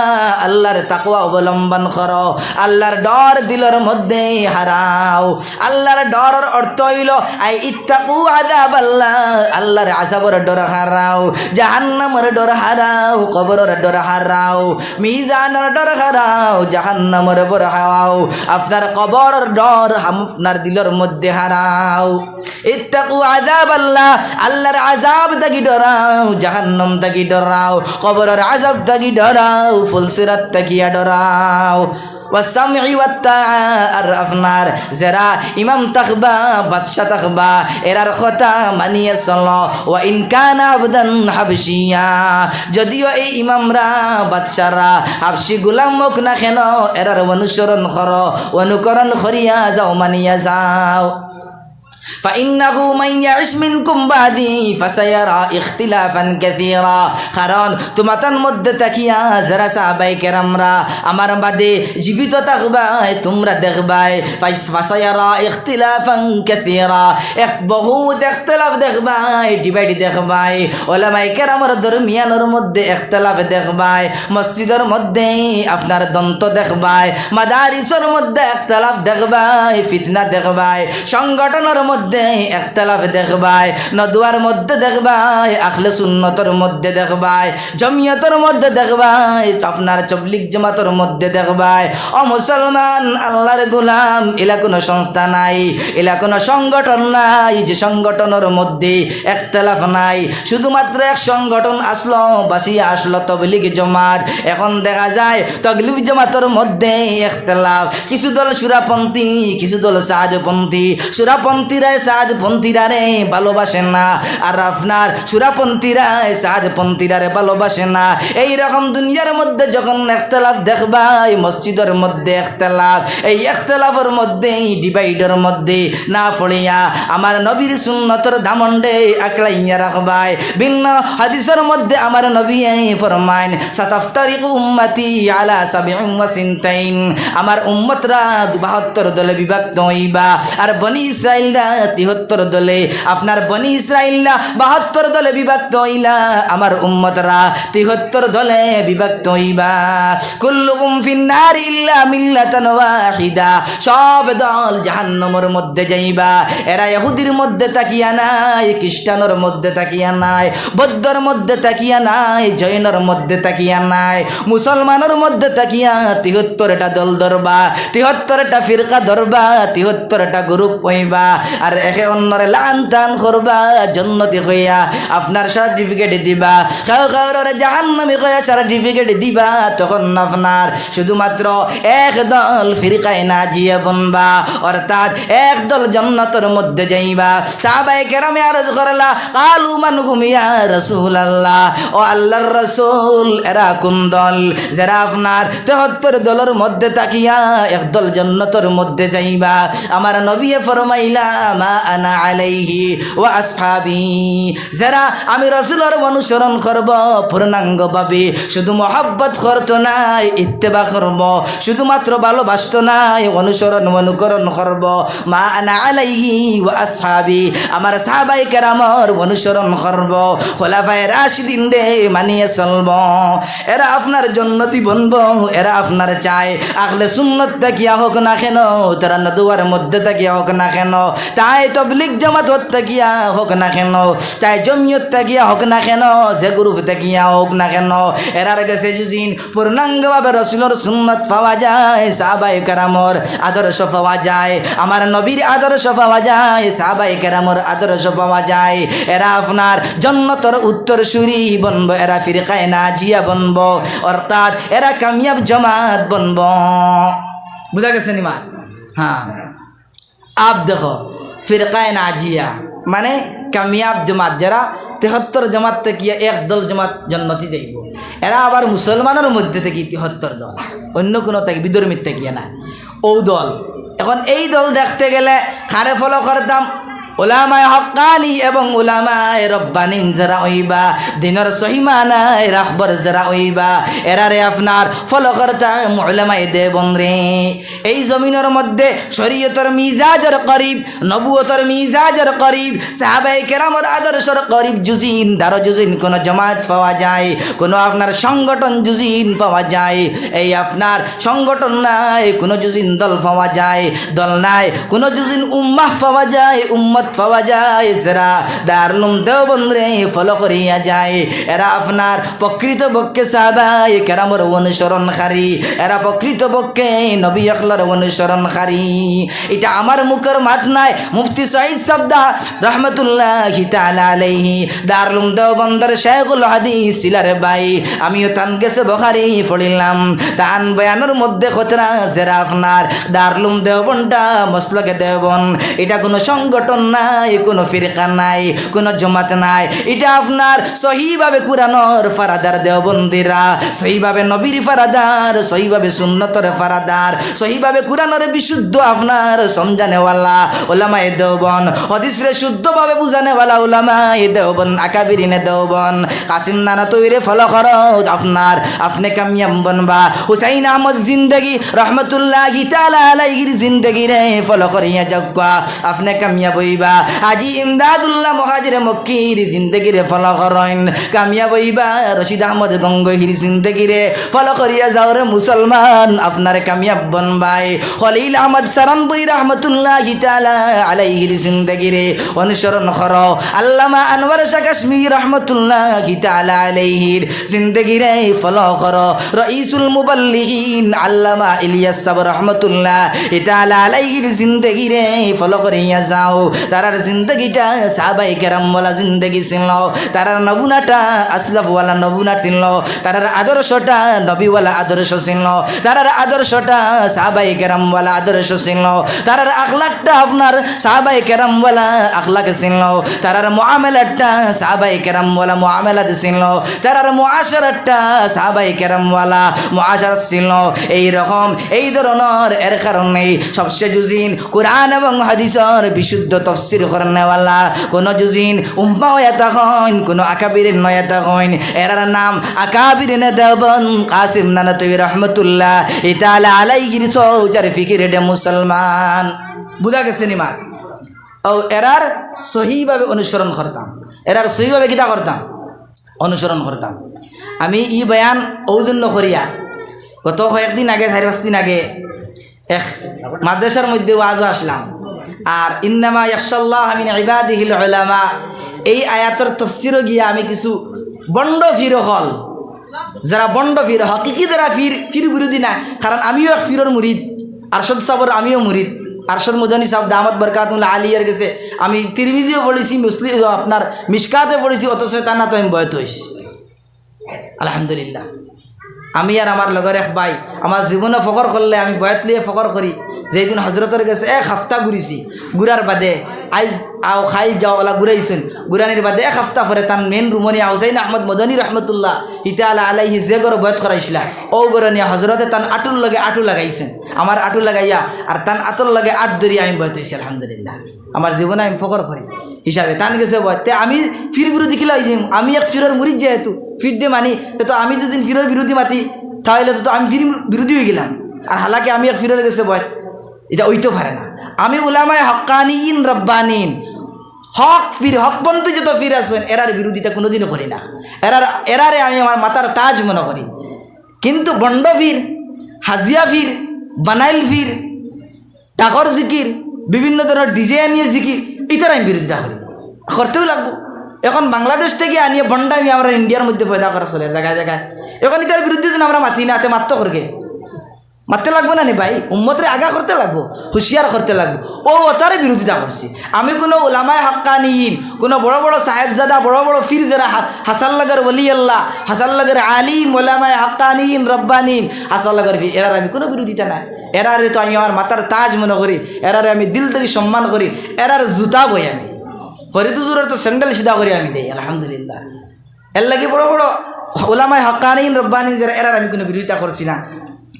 আল্লাহর তাকওয়া অবলম্বন করো আল্লাহর ডর দিলের মধ্যে হারাও আল্লাহর ডরের অর্থ হইল আই ইত্তাকু আযাবাল্লাহ আল্লাহর আযাবের ডর হারাও জাহান্নামের ডর হারাও কবরের ডর হারাও মিজানের ডর হারাও জাহান্নামের ডর হারাও আপনার কবরের ডর আপনার দিলের মধ্যে হারাও ইত্তাকু আযাবাল্লাহ আল্লাহর আযাব থেকে ডরাও জাহান্নাম থেকে ডরাও কবরের আযাব থেকে ডরাও ফুলসিরাত থেকে ডরাও ওয়াসামঈ ওয়াত তাআ আর আপনার যারা ইমাম তাকবা বাদশা তাকবা এরার কথা মানিয়ে চলো ওয়া ইন কানা আবদান হাবশিয়া যদিও এই ইমামরা বাদশারা হাবশি গোলাম মুখ না কেন এরার অনুসরণ করো অনুকরণ করিয়া যাও মানিয়া যাও فإنه من يعش منكم بعدي فسيرى اختلافا كثيرا কারণ তোমাদের মধ্যে তাকিয়া যারা সাহাবায়ে কেরামরা আমার বাদে জীবিত থাকবাই তোমরা দেখবাই ফাসায়ারা ইখতিলাফান কাসীরা এক বহুত ইখতিলাফ দেখবাই ডিভাইড দেখবাই উলামায়ে কেরামের দরমিয়ানের মধ্যে ইখতিলাফ দেখবাই মসজিদের মধ্যে আপনার দন্ত দেখবাই মাদারিসের মধ্যে ইখতিলাফ দেখবাই ফিতনা দেখবাই সংগঠনের মধ্যে ইখতিলাফ দেখবাই নদওয়ার মধ্যে দেখবাই আহলে সুন্নতের মধ্যে দেখবাই জমিয়তের মধ্যে দেখবাই আপনার তবলিগ জামাতের মধ্যে দেখবাই ও মুসলমান আল্লাহর গোলাম এলা কোনো সংস্থা নাই এলা কোনো সংগঠন নাই যে সংগঠনের মধ্যে ইখতিলাফ নাই শুধুমাত্র এক সংগঠন আসলো বাসিয়া আসলো তবলিগ জামাত এখন দেখা যায় তবলিগ জামাতের মধ্যে ইখতিলাফ কিছু দল সুরাপন্থী কিছু দল সাদপন্থী সুরাপন্থীরা সাদপন্থীরা রে ভালোবাসে না আর আপনার সুরাপন্থীরা সাদপন্থীরা রে ভালোবাসে না এই রকম দুনিয়ার মধ্যে যখন ইখতিলাফ দেখবাই মসজিদের মধ্যে ইখতিলাফ এই ইখতিলাফের মধ্যে ডিভাইডের মধ্যে না পড়িয়া আমার নবীর সুন্নতের দামন্ডে আকলাইয়া রাখবাই ভিন্ন হাদিসের মধ্যে আমার নবী ফরমাইন সাতাফতারিকু উম্মতি আলা 72 আমার উম্মতরা 72 দলে বিভক্ত হইবা আর বনি ইসরাইলরা 73 দলে আপনার বনি ইসরাইলরা 72 দলে বিভক্ত হইলা আমার উম্মতরা 73 দলে বিভক্ত হইবা কুল্লুকুম ফিন্নার ইল্লা মিল্লাতান ওয়াহিদা সব দল জাহান্নামের মধ্যে যাইবা এরা ইহুদির মধ্যে তাকিয়া নাই খ্রিস্টানের মধ্যে তাকিয়া নাই বৌদ্ধর মধ্যে তাকিয়া নাই জৈনের মধ্যে তাকিয়া নাই মুসলমানের মধ্যে তাকিয়া 73টা দল ধরবা 73টা ফিরকা ধরবা 73টা গ্রুপ হইবা আর একে অন্যরে লান টান করবা জন্নতি হইয়া আপনার সার্টিফিকেট দিবা, খাও খাওয়ারে জাহান্নামী হইয়া সার্টিফিকেট দিবা। তখন আপনার শুধুমাত্র একদল ফিরকায় নাজিয়া বনবা, অর্থাৎ একদল জান্নাতের মধ্যে যাইবা। সাহাবায়ে কেরামে আরজ করলা, কালু মান হুম ইয়া রাসূলুল্লাহ, ও আল্লাহর রাসূল এরা কোন দল? যারা আপনার 73 দলের মধ্যে তাকিয়া একদল জান্নাতের মধ্যে যাইবা। আমার নবী ফরমাইলা, মা আনা আলাইহি ওয়া আসহাবি, যারা আমি রাসূলের অনুসরণ করব পূর্ণাঙ্গভাবে, শুধু মহব্বত করতো নাই, ইত্তেবা করব, শুধুমাত্র ভালোবাসতো নাই, অনুসরণ অনুকরণ করব। মা আনা আলাইহি ওয়া আসহাবি, আমার সাহাবায়ে কেরামের অনুসরণ করব, খোলাফায়ে রাশিদিন রে মানিয়ে চলব। এরা আপনার জান্নাতি বনব, এরা আপনার চায় আহলে সুন্নাত তাকিয়া হোক না কেন, তারা নদুয়ার মধ্যে তাকিয়া হোক না কেন, তাই তবলিগ জামাত তাকিয়া হোক না কেন, তাই জমিয়ত তাকিয়া হোক না কেন, যে গ্রুপ তাকিয়া হোক না কেন, এরার কাছে যুজিন পূর্ণাঙ্গভাবে রাসূলের সুন্নাত পাওয়া যায়, সাহাবায়ে কেরামের আদর্শ পাওয়া যায়, আমার নবীর আদর্শ পাওয়া যায়, সাহাবায়ে কেরামের আদর্শ পাওয়া যায়। এরা আপনার জান্নাতের উত্তরসূরি বনব, এরা ফিরকায়ে নাজিয়া বনব, অর্থাৎ এরা কামিয়াব জামাত বনব। বুঝা গেছে নিমা? হ্যাঁ, আপ দেখো ফিরকায়ে নাজিয়া মানে কামিয়াব জামাত, যারা 73 জামাত থেকে একদল জামাত জান্নাতি যাইব। এরা আবার মুসলমানের মধ্যে থেকে 73 দল, অন্য কোনো থেকে বিধর্মীর থেকে না, ও দল। এখন এই দল দেখতে গেলে কারে ফলো করতাম? উলামায়ে হক্কানি এবং উলামায়ে রব্বানি যারা হইবা, দিনের সহি মানায় রাখবার যারা হইবা, এরারে আপনার ফলো করতাম উলামায়ে দেওবন্দ। এই জমিনের মধ্যে শরীয়তের মিজাজের করিব, নবুয়তের মিজাজের করিব, সাহাবায়ে কেরামের আদর্শের করিব জুজিন দারো জুজিন কোন জামাত পাওয়া যায়, কোনো আপনার সংগঠন জুজিন পাওয়া যায়। এই আপনার সংগঠন নাই, কোনো জুজিন দল পাওয়া যায়, দল নাই, কোনো জুজিন উম্মাহ পাওয়া যায়, উম্মত পাওয়া যায়, যারা দারুল উলুম দেওবন্দ ফলো করিয়া যায়। এরা আপনার প্রকৃতপক্ষে সাহাবায়ে কেরামের অনুসরণকারী, এরা প্রকৃতপক্ষে নবী আকরামের অনুসরণকারী। এটা আমার মুখের মাত নাই, মুফতি সাইদ সাবদা রহমতুল্লাহি তাআলা আলাইহি দারুল উলুম দেওবন্দের শাইখুল হাদিস ছিলারে ভাই। আমিও তান গেছে বুখারী পড়িলাম, তান বয়ানের মধ্যে খতরা যারা আপনার দারুল উলুম দেওবন্দটা মসলকে দেওবন্দ, এটা কোনো সংগঠন নাই, কোনো ফিরকা নাই, কোনো জমাত নাই, এটা আপনার সহিভাবে কুরআনের ফারাদার দেওবন্দিরা, সহিভাবে নবীর ফারাদার, সহিভাবে সুন্নতের ফারাদার, সহিভাবে কুরআনের বিশুদ্ধ আপনার সমঝানেওয়ালা উলামায়ে দেওবন্দ, হাদিসরে শুদ্ধভাবে বুঝানেওয়ালা উলামায়ে দেওবন্দ, আকাবিরিনে দেওবন্দ। কাসিম নানা তৈরে ফলো করো, আপনার আপনি কামিয়াব বনবা। হুসাইন আহমদ জিন্দেগি রহমতুল্লাহি তাআলা আলাইহির জিন্দেগি রে ফলো করিয়া যাওয়া, আপনি কামিয়াব হইবা। আজি ইমদাদুল্লাহ মুহাজির মক্কির জিন্দেগি রে ফলো করেন, কামিয়াব হইবা। রশিদ আহমদ গঙ্গোহীর জিন্দেগি রে ফলো করিয়া যাও রে মুসলমান, আপনার কামিয়াব বনবাই। খলিল আহমদ সারানবুই রহমতুল্লাহি তাআলা আলাইহির জিন্দেগি রে অনুসরণ করো। আল্লামা আনোয়ার শাহ কাশ্মীরি রহমতুল্লাহি তাআলা আলাইহির জিন্দেগি রে ফলো করো। রাইসুল মুবাল্লিগিন আল্লামা ইলিয়াস সাহেব রহমতুল্লাহি তাআলা আলাইহির জিন্দেগি রে ফলো করিয়া যাও। তারার জিন্দগিটা সাহাবায়ে কেরাম ওয়ালা জিন্দগি ছিল, তারার নমুনাটা আসলাফ ওয়ালা নমুনা ছিল, তারার আদর্শটা নবী ওয়ালা আদর্শ ছিল, তারার আদর্শটা সাহাবায়ে কেরাম ওয়ালা আদর্শ ছিল, তারার আখলাকটা আপনার সাহাবায়ে কেরাম ওয়ালা আখলাক ছিল, তারার মুআমালাতটা সাহাবায়ে কেরাম ওয়ালা মুআমালাত ছিল, তারার মুআশারাতটা সাহাবায়ে কেরাম ওয়ালা মুআশারাত ছিল। এই রকম এই ধরনের এর কারণে সবচেয়ে জুজিন কুরআন এবং হাদিসের বিশুদ্ধ তফসির করেনওয়ালা কোন জুজিন উম্মা হইতা হন, কোন আকাবিরিন নয়তা হন, এরার নাম আকাবিরিন দেওবন্দ কাসিম নানাতবি রহমতুল্লাহি তাআলা আলাইহির সৌজার ফিকির রে মুসলমান। বুঝা গেছে নিমা? ও এরার সহিভাবে অনুসরণ করতাম, এরার সহিভাবে কিতা করতাম? অনুসরণ করতাম। আমি ই বয়ান ঔজন্য করিয়া গত কয়েকদিন আগে 4-5 দিন আগে এক মাদ্রাসার মধ্যে ওয়াজও আসলাম। আর ইন্নামা ইয়াখশাল্লাহ মিন ইবাদিহিল উলামা, এই আয়াতের তাফসীরও গিয়া আমি কিছু বন্ড ফির হল, যারা বন্ড ফির হকিকি যারা ফির বিরোধী না, কারণ আমিও এক ফিরর মুরিদ, আরশদ সাবর আমিও মুরিদ, আরশাদ মদনী সাহেব দামাত বরকাতুল্লাহ আলিয়ার গেছে আমি তিরমিজিও পড়েছি মুসলিম আপনার মিশকাতে পড়েছি, অথচ তা না তো আমি বয়ত হয়েছি। আলহামদুলিল্লাহ। আমি আর আমার লগর এক ভাই আমার জীবনে ফখর করলে আমি বয়াত লিয়ে ফখর করি, যেদিন হজরতের গেছে এক হাফতা ঘুরিছি, ঘুরার বাদে আইজ আও খাই যাও ওলা ঘুরাইছেন, ঘুরানির বাদে এক হাফতা পরে তার মেন রুমনি হুসাইন আহমদ মদনী রহমতুল্লাহ ইতা আলা আলাইহি যে গর বয়াত করাইছিলা ও গরনিয়া হজরতে তান আটুর লগে আটু লাগাইছেন, আমার আটু লাগাইয়া আর তান আতুর লগে আট ধরিয়া আমি বয়াত হয়েছি। আলহামদুলিল্লাহ। আমার জীবনে আমি ফখর করি হিসাবে তান গেছে বয়াতে আমি ফির বিরোধী কিলা হয়েছি, আমি এক ফিরের মুরিদ যেহেতু ফির দিয়ে মানি, তো আমি যদি ফিরের বিরোধী মাতি তাহলে তো আমি ফির বিরোধী হয়ে গেলাম। আর হালাকি আমি এক ফিরের গেছে বয় এটা ওইতেও পারে না। আমি উলামায়ে হক্কানিন রব্বানিন হক ফির হকপন্থী যত ফির আছেন এরার বিরোধিতা কোনোদিনও করি না, এরারে আমি আমার মাথার তাজ মনে করি। কিন্তু বন্ড ফির, হাজিয়া ফির, বানাইল ফির, ডাকর জিকির, বিভিন্ন ধরনের ডিজাইন নিয়ে জিকির, এটার আমি বিরোধিতা করি, করতেও লাগবো। এখন বাংলাদেশ থেকে আনিয়ে বন্ডামি আমরা ইন্ডিয়ার মধ্যে পয়দা করা চলে জায়গায় জায়গায়। এখন এটার বিরুদ্ধে যদি আমরা মাতি না, মাত্র করবে মারতে লাগবো না নি ভাই, উম্মতরে আগা করতে লাগবো, হুঁশিয়ার করতে লাগবো। ও তারে বিরোধিতা করছি। আমি কোনো উলামায়ে হক্কানিন, কোনো বড় বড় সাহেবজাদা, বড় বড় ফির যারা হাসাল্লাগর ওলি আল্লাহ, হাসাল্লাগর আলিম, উলামায়ে হক্কানিন রব্বানিন, হাসাল্লাগর ফির, এরার আমি কোনো বিরোধিতা নাই। এরারে তো আমি আমার মাথার তাজ মনে করি, এরারে আমি দিল থেকে সম্মান করি, এরার জুতা বই আমি ফরিদুজুরের তো স্যান্ডেল সিধা করি আমি দেই। আলহামদুলিল্লাহ। এর লাগে বড় বড় উলামায়ে হক্কানিন রব্বানিন যারা এরার আমি কোনো বিরোধিতা করছি না।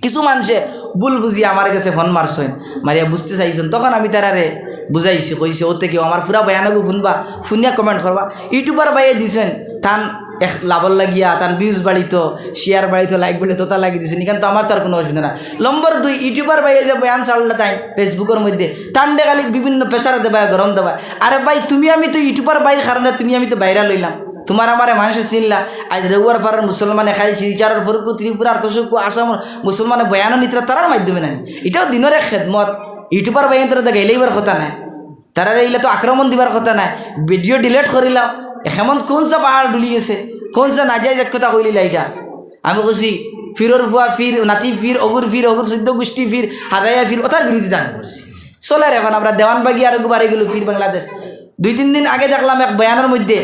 কিছু মানুষে ভুল বুঝিয়ে আমার কাছে ফোন মারছেন, মারিয়া বুঝতে চাইছেন, তখন আমি তারারে বুঝাইছি, কইছি ওতে কেউ আমার পুরা বয়ানকে শুনবা, শুনিয়া কমেন্ট করবা। ইউটিউবার বাইয়ে দিছেন তান এক লাভর লাগিয়া তান ভিউজ বাড়িত, শেয়ার বাড়িত, লাইক বাড়িত, তোতা লাগিয়ে দিছেন, এখানে তো আমার তার কোনো অসুবিধা না। নম্বর 2, ইউটিউবার বাইয়ে যে বয়ান চাললা তাই ফেসবুকের মধ্যে টান্ডে খালি বিভিন্ন প্রেশারে দেবায়, গরম দেবায়। আরে ভাই তুমি আমি তো ইউটিউবার বাইর কারণে তুমি আমি তো বাইরা লইলাম, তোমার আমার মানুষে চিনলা। আজ রেগুয়ার ফারার মুসলমানে খাই শিলচারের ফরকু, ত্রিপুরার তসুকু, আসাম মুসলমানে বয়ানো নিত্রা তারার মাধ্যমে নানি, এটাও দিনের এক খেদমত। ইউটিউবার বাইন তো গেলেইবার কথা নাই, তারা এইলে তো আক্রমণ দিবার কথা নাই, ভিডিও ডিলেট করিলাম। হেমন্ত কোন সা পাহাড় ডুলি গেছে, কোন সা নাজাইজ এক কথা কইলিলা এটা। আমি কৈছি ফিরর ভুয়া ফির, নাতি ফির, অগুর 14 গোষ্ঠী ফির, হাদাইয়া ফির, ওটার বিরোধিতা আমি করছি। চলে এখন আমরা দেওয়ানবাগি আর বাড়ি গেল ফির বাংলাদেশ। 2-3 দিন আগে দেখলাম এক বয়ানের মধ্যে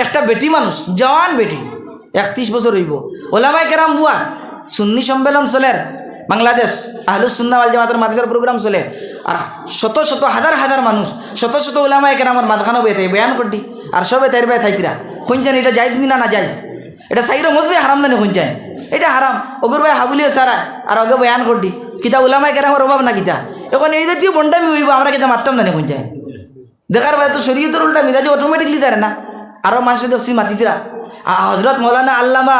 একটা বেটি মানুষ, জওয়ান বেটি, 31 বছর হইব, ওলামায়ে কেরাম বুয়া, সুন্নি সম্মেলন চলের বাংলাদেশ, আহলুস সুন্নাহ ওয়াল জামাতের মাদ্রাসার প্রোগ্রাম চলে, আর শত শত হাজার হাজার মানুষ, শত শত ওলামায়ে কেরামের মাঝখানে বেতে বয়ান করটি, আর সবে তাইর বাই থাইতিরা খুঁজছেন এটা যাইজ না না যাইজ, এটা সাইরো মজবে হারাম না খুঁজছেন, এটা হারাম। অগর ভাই হাবুলিয়ে সারা আর অগে বয়ান করটি, কিতা ওলামায়ে কেরামের অভাব না কিতা। এখন এই জাতীয় বন্ডামি হইব, আমরা কিতা মারতাম না খুঁজছেন। দেখার বাদ তো শরীয়তের উল্টা মিজাজি অটোমেটিকলি তারে না, আরও মানুষের দর্শি মাতিতিরা। হজরত মৌলানা আল্লামা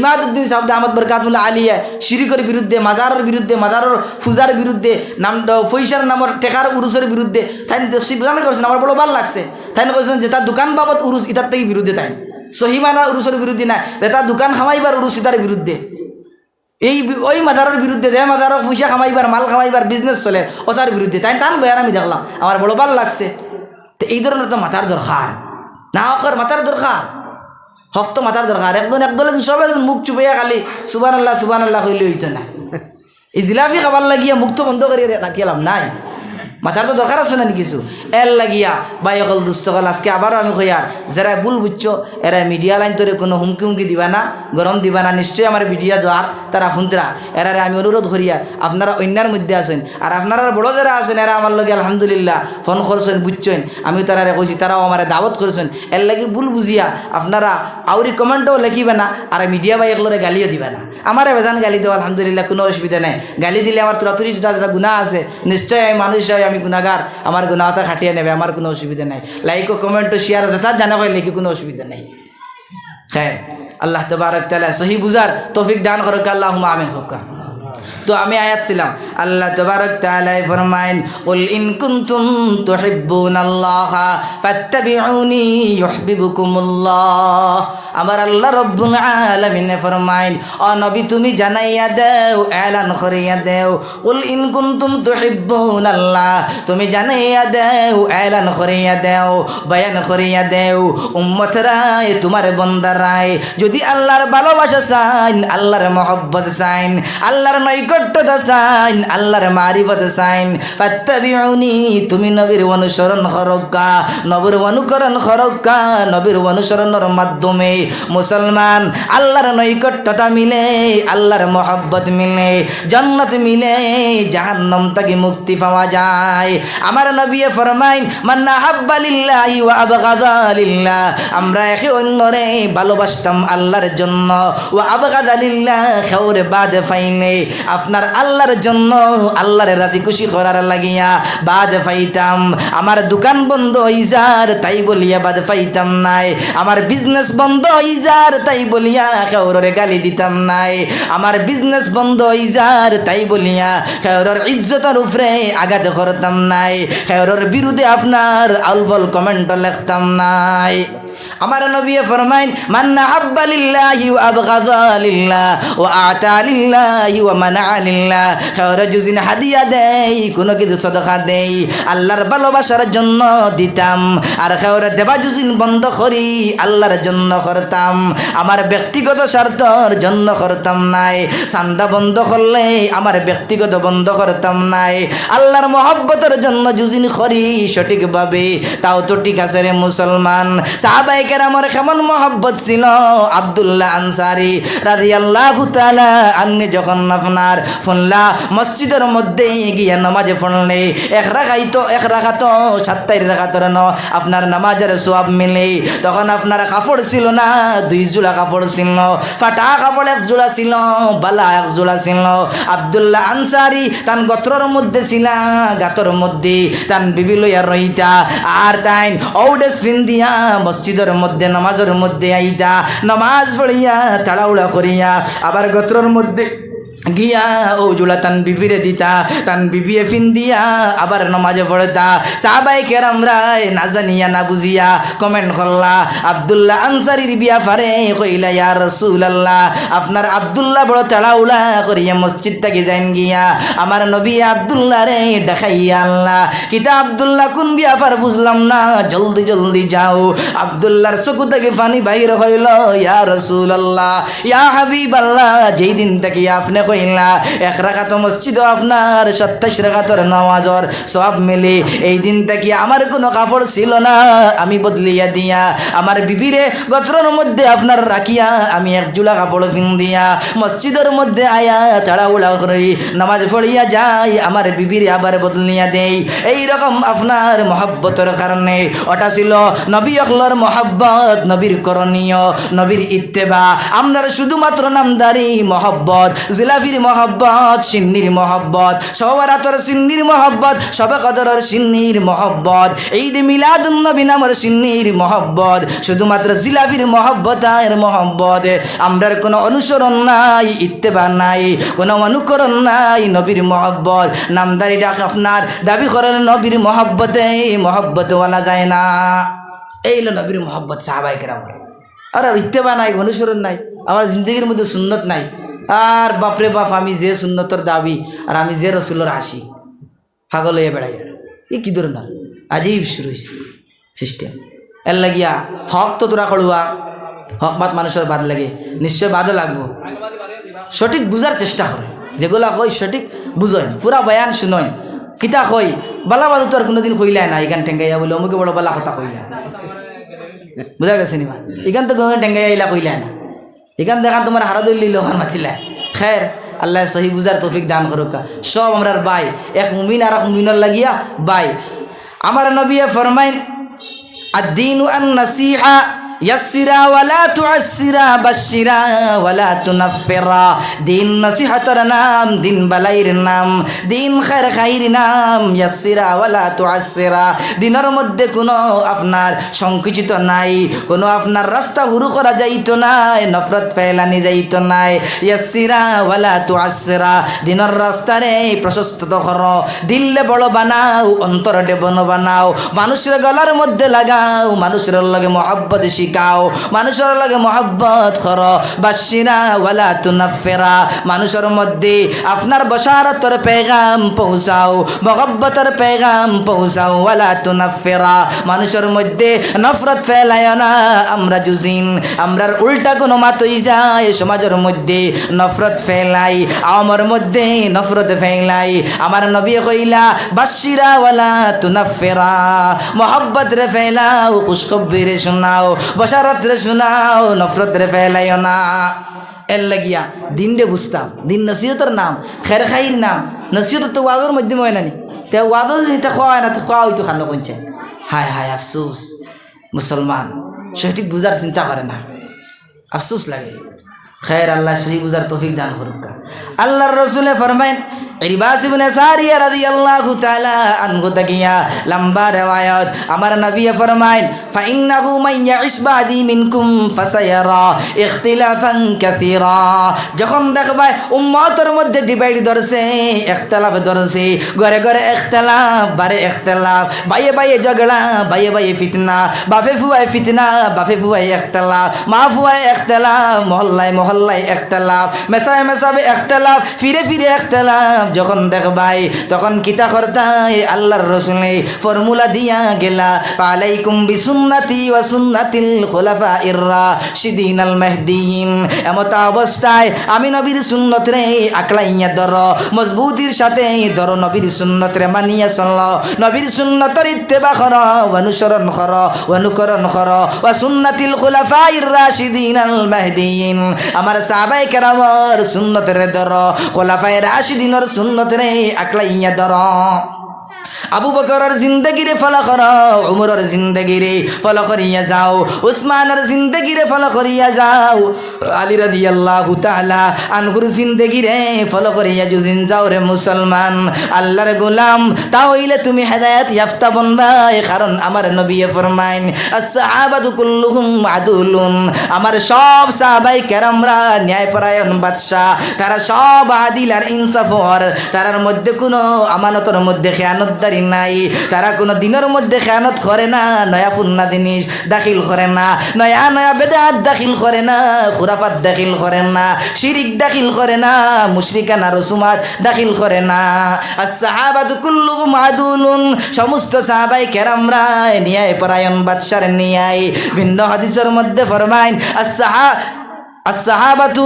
ইমাদউদ্দিন সাহেব দামাত বরকাতুল্লাহ আলিয়া শিরিকের বিরুদ্ধে, মাজারের বিরুদ্ধে, মাজারের পূজার বিরুদ্ধে, নাম পয়সার নামের টেকার উরুসের বিরুদ্ধে তাই শিবরামে করছেন। আমার বড় ভাল লাগছে, তাই কৈছেন যে তার দোকান বাবদ উরুস ইতার থেকে বিরুদ্ধে, তাই সহিমানার উরুসের বিরুদ্ধে নাই, যে তার দোকান খামাইবার উরুস ইতার বিরুদ্ধে, এই ওই মাজারের বিরুদ্ধে, যে মাজারের পয়সা খামাইবার, মাল খামাইবার, বিজনেস চলে ও তার বিরুদ্ধে, তাই তান বয়ান আমি দেখলাম, আমার বড় ভাল লাগছে। তো এই ধরনের তো মাথার দরকার না, হকর মাথার দরকার, হক তো মাথার দরকার। একদল সবে মুখ চুপাইয়া খালি সুবহানাল্লাহ কইলে হইতো না। এই জিলাপি খাবার লাগিয়া মুখ তো বন্ধ করিয়া রাখিলাম নাই, মাথার তো দরকার আছে না কিছু। এর লাগিয়া বাই অকল দুস্থকল আজকে আবারও আমি কইয়ার, যারা ভুল বুঝছো এরা মিডিয়া লাইন তোরে কোনো হুমকি দিবা না, গরম দিবা না, নিশ্চয়ই আমার ভিডিও যাওয়ার তারা শুনতরা। এরারে আমি অনুরোধ করিয়া আপনারা অন্যার মধ্যে আছেন, আর আপনারা বড় যারা আছেন এরা আমার লগে আলহামদুলিল্লাহ ফোন করছেন, বুঝছেন, আমি তারারে কইছি, তারাও আমার দাওয়াত করেছেন। এর লাগি ভুল বুঝিয়া আপনারা আউরি কমেন্টও লিখিবে না, আর মিডিয়া বাই এগুলোরে গালিও দিবে না। আমারে বেজান গালি দেওয়া আলহামদুলিল্লাহ কোনো অসুবিধা নেই, গালি দিলে আমার তুরাতুরি যেটা গুণা আছে, নিশ্চয়ই আমি মানুষ হিসাবে আমি গুণাগার, আমার গুণাহতা খাটিয়ে নেবে, আমার কোনো অসুবিধা নাই। লাইক ও কমেন্ট ও শেয়ার যথা জানা হয় লিখি, কোনো অসুবিধা নেই। খैर আল্লাহ তাবারক তাআলা সহি বুঝার তৌফিক দান করুক, আল্লাহুম্মা আমিন হোক। তো আমি আয়াত ছিলাম, আল্লাহ তাবারক তাআলা ফরমায়েন, কুল ইন কুনতুম তুহিব্বুনাল্লাহা ফাত্তাবিউনি ইউহিব্বুকুমুল্লাহ। আমার আল্লাহ রব্বুল আলামিনে ফরমাইন ও নবী তুমি জানাইয়া দেও এলান করিয়া দেও কুল ইন কুনতুম তুহিব্বুনাল্লাহ তুমি জানাইয়া দেও এলান করিয়া দেও বয়ান করিয়া দেও উম্মতরাই তোমার বান্দারাই যদি আল্লাহর ভালোবাসা চাইন আল্লাহর মহব্বত চাইন আল্লাহর নৈকট্যতা চাইন আল্লাহর মারিফত চাইন ফাত্তাবিউনি তুমি নবীর অনুসরণ করকা নবীর অনুকরণ করকা নবীর অনুসরণের মাধ্যমে মুসলমান আল্লাহর নৈকট্যতা মিলে আল্লাহর মহব্বত মিলে জান্নাত মিলে জাহান্নাম থেকে মুক্তি পাওয়া যায় আমার নবী ফরমাইন মান আহাব্বা লিল্লাহি ওয়া আবগাদা লিল্লাহ আমরা একে অন্যরে ভালোবাসতাম আল্লাহর জন্য ওয়া আবগাদা লিল্লাহ খাওরে বাদ ফাইনে আপনার আল্লাহর জন্য আল্লাহর রাজি খুশি করার লাগিয়া বাদ ফাইতাম আমার দোকান বন্ধ হইজার তাই বলিয়া বাদ ফাইতাম নাই আমার বিজনেস বন্ধ হইজার তাই বলিয়া খাওরে গালি দিতাম নাই আমার বিজনেস বন্ধ হইজার তাই বলিয়া খাওরের ইজ্জতের উপরে আঘাত করতাম নাই খাওরের বিরুদ্ধে আপনার আলবল কমেন্ট লিখতাম নাই আমার নবী ফরমাইন মান আহাব্বা লিল্লাহি ওয়া আবগাদা লিল্লাহ ওয়া আতা লিল্লাহি ওয়া মানা লিল্লাহ খাওরে জুজিন হাদিয়া দেই কোনো কিছু সদকা দেই আল্লাহর ভালোবাসার জন্য দিতাম আর খাওরে দেবা জুজিন বন্ধ করি আল্লাহর জন্য করতাম আমার ব্যক্তিগত স্বার্থর জন্য করতাম নাই চান্দা বন্ধ করলে আমার ব্যক্তিগত বন্ধ করতাম নাই আল্লাহর মহব্বতের জন্য জুজিন করি সঠিকভাবে তাও তো ঠিক আছে রে মুসলমান সাহাবায়ে কেরামের কেমন মহব্বত ছিল আব্দুল্লাহ আনসারী রাদিয়াল্লাহু তাআলা আনহু যখন আপনার ফুল্লা মসজিদের মধ্যে গিয়ে নামাজ পড়লে এক রাকাত 7 রাকাতের আপনার নামাজের সওয়াব মিলে তখন আপনার কাপড় ছিল না 2 জোড়া কাপড় ছিল ফাটা কাপড় 1 জোড়া ছিল বালা 1 জোড়া ছিল আব্দুল্লাহ আনসারী তান গোত্রর মধ্যে ছিল গাতর মধ্যে তান বিবি লইয়া রইতা আর তাইন ওডেস ফিন্দিয়া মসজিদের মধ্যে নামাজের মধ্যে আইতা নামাজ পড়িয়া তাড়াহুড়া করিয়া আবার গোত্রর মধ্যে গিয়া ও জুলা তান বিবিরে দিতা তান বিবিয়ে ফিন দিয়া আবার নমাজে পড়তা সাহাবায়ে কেরাম রায় না জানিয়া না বুঝিয়া কমেন্ট করলা আব্দুল্লাহ আনসারীর বিয়া ফারে কইলা ইয়া রাসূলুল্লাহ আপনার আব্দুল্লাহ বড় তাড়াহুড়া করিয়া মসজিদ থেকে যাইন গিয়া আমার নবী আব্দুল্লাহ রে দেখাইয়া আল্লাহ কিতা আব্দুল্লাহ কোন বিয়া ফার বুঝলাম না জলদি জলদি যাও আব্দুল্লাহর চোখ থেকে পানি বাইর হইল ইয়া রাসূলুল্লাহ ইয়া হাবিবাল্লাহ যেই দিন থেকে আপনি কইলা 1 রাকাত মসজিদ আপনার 27 রাকাতের নামাজের সওয়াব মিলে এই দিন থেকে আমার কোনো কাপড় ছিল না আমি বদলিয়া দিয়া আমার বিবিরে গোত্রর মধ্যে আপনার রাখিয়া আমি 1 জোড়া কাপড় কিন দিয়া মসজিদের মধ্যে আয়া তাড়াহুড়া করি নামাজ পড়িয়া যাই আমার বিবিরে আবার বদলিয়া দেই এই রকম আপনার মহব্বতের কারণে ওটা ছিল নবী আকলর মহব্বত নবীর করণীয় নবীর ইত্তেবা আপনার শুধুমাত্র নামদারি মহব্বত জিলাফির মহব্বত সিন্নির মহব্বত সওয়ারাতর সিন্নির মহব্বত সবে কদরের সিন্নির মহব্বত ঈদ মিলাদুন নবী নামের সিন্নির মহব্বত শুধুমাত্র জিলাফির মহব্বত আর মহব্বত আমরার কোনো অনুসরণ নাই ইত্তেবা নাই কোনো অনুকরণ নাই নবীর মহব্বত নামদারি ডাক আপনার দাবি করেন নবীর মহব্বতে মহব্বত ওয়ালা যায় না এই হলো নবীর মহব্বত সাহাবায়ে কেরাম আর ইত্তেবা নাই অনুসরণ নাই আমার জিন্দগির মধ্যে সুন্নত নাই আর বাপরে বাপ আমি যে সুন্নতর দাবি আর আমি যে রসুলের আশি পাগল হয়ে বেড়াই আর এই কী ধরে না আজীব শুরু হয়েছে সিস্টেম এর লাগিয়া হক তো তোরা কড়ুয়া হক বাদ মানুষের বাদ লাগে নিশ্চয় বাদও লাগবো সঠিক বুঝার চেষ্টা করে যেগুলা কই সঠিক বুঝয় পুরা বয়ান শুনয় কিতা কই বালা বাদু তো আর কোনোদিন কইলাই না এখান টেঙ্গাইয়া বলে অমুকে বড় বালা কথা কইলা বুঝা গেছে নিমা এখান তো টেঙ্গাইয়া ইলা কইলাই না এখান দেখান তোমার হারাদুল লোহান মাছিলা খের আল্লাহ সহি বুঝার তৌফিক দান করুকা সব আমরার বাই এক মুমিন আর এক মুমিনের লাগিয়া বাই আমার নবী ফরমাইন আদ-দীনু আন-নাসিহা ইয়াসসিরা ওয়ালা তুআসসিরা বাশশিরা ওয়ালা তুনাফফিরা দিন নসিহতের নাম দিন বালাইর নাম দিন খায়ের খাইর নাম ইয়াসসিরা ওয়ালা তুআসসিরা দিনের মধ্যে কোনো আপনার সংকুচিত নাই কোনো আপনার রাস্তা হুরু করা যাইতো নাই নফরত ফেলানি যাইতো নাই ইয়াসসিরা ওয়ালা তুআসসিরা দিনের রাস্তারে প্রশস্ত করো দিলে বড় বানাও অন্তরে বন বানাও মানুষের গলার মধ্যে লাগাও মানুষের লগে মহব্বত শিকাও মানুষের লগে মহব্বত করো বাশিরা ওয়ালা তুনাফিরা মানুষের মধ্যে আপনার বশারতর পেগাম পৌঁছাও মহব্বতের পেগাম পৌঁছাও ওয়ালা তুনাফিরা মানুষের মধ্যে নফরত ফেলায় না আমরা জুজিন আমরার উল্টা কোনো মাত হয়ে যায় সমাজের মধ্যে নফরত ফেলাই আমার মধ্যে নফরত ফেলাই আমার নবী কইলা বাশিরা ওয়ালা তুনাফিরা মোহব্বত রে ফেলাও খুশখবরি রে শোনাও বশারত রে শোনাও নফরত রে ফেলাইও না এর লাগিয়া দিন রে বুঝতাম দিন নসিহতের নাম খের খাইর নাম নসিহত তো ওয়াজের মধ্যে হয় নানি তে ওয়াজও যদি খাওয়া হয় না তো খাওয়া হইতো খানো কইছে হায় হায় আফসোস মুসলমান সঠিক বুঝার চিন্তা করে না আফসোস লাগে খের আল্লাহ সহি বুঝার তৌফিক দান করুক আল্লাহর রসুলে ফরমাইন ইরবাস ইবনে সারিয়া রাদিয়াল্লাহু তাআলা আনহু তাকিয়া লম্বা riwayat আমার নবী ফরমাইন ফাইন্নাহু মান ইয়াইশ বাদি মিনকুম ফাসায়ারা ইখতিলাফান কাসীরা যখন দেখবাই উম্মতের মধ্যে ডিভাইড ধরছে ইখতিলাফ ধরছে ঘরে ঘরে ইখতিলাফ বারে ইখতিলাফ বাইয়ে বাইয়ে ঝগড়া বাইয়ে বাইয়ে ফিতনা বাপে ফুয়ায় ফিতনা বাপে ফুয়ায় ইখতিলাফ মা ফুয়ায় ইখতিলাফ মহল্লায় মহল্লায় ইখতিলাফ মেসায় মেসাবে ইখতিলাফ ফিরে ফিরে ইখতিলাফ যখন দেখবাই তখন কিতা করতাই আল্লাহর রসুলে ফর্মুলা দিয়া গেলা আলাইকুম বিসুন্নতি ওয়া সুন্নাতিল খুলাফাইর রাশিদিন আল মাহদিয়িন এমত অবস্থায় আমি নবীর সুন্নত রে আকলাইয়া ধরো মজবুতির সাথে ধরো নবীর সুন্নত রে মানিয়া চলো নবীর সুন্নতের ইত্তেবা করো অনুসরণ করো অনুকরণ করো ওয়া সুন্নাতিল খুলাফাইর রাশিদিন আল মাহদিয়িন আমার সাহাবায়ে কেরামের সুন্নত রে ধরো খুলাফায়ে রাশিদিনের সুন্নত রে আকলাইয়া ধরো আবু বকরের জিন্দগিরে ফলো করো উমরের জিন্দগিরে ফলো করিয়া যাও উসমানের জিন্দগিরে ফলো করিয়া যাও আলী রাদিয়াল্লাহু তাআলা আনহুর জিন্দগিরে ফলো করিয়া যুজিন যাও রে মুসলমান আল্লাহর গোলাম তাহলে তুমি হেদায়েত ইয়াফতা বনবাই কারণ আমার নবী ফরমাইন আসহাবাতু কুল্লুহুম আদুলুন আমার সব সাহাবায়ে কেরামরা ন্যায়পরায়ণ বাদশা তারা সব আদিল আর ইনসাফর তারার মধ্যে কোনো আমানতের মধ্যে খেয়ানতদারি নাই তারা কোনো দিনের মধ্যে খেয়ানত করে না নয়া পুন্না জিনিস দাখিল করে না নয়া নয়া বেদাত দাখিল করে না খুরাফাত দাখিল করে না শিরিক দাখিল করে না মুশরিকানা রসুমাত দাখিল করে না আসহাবাতু কুল্লুহুম আদুলুন সমস্ত সাহাবায়ে কেরামরা ন্যায়পরায়ণ বাদশার ন্যায় ভিন্ন হাদিসের মধ্যে ফরমাইন আসহাবাতু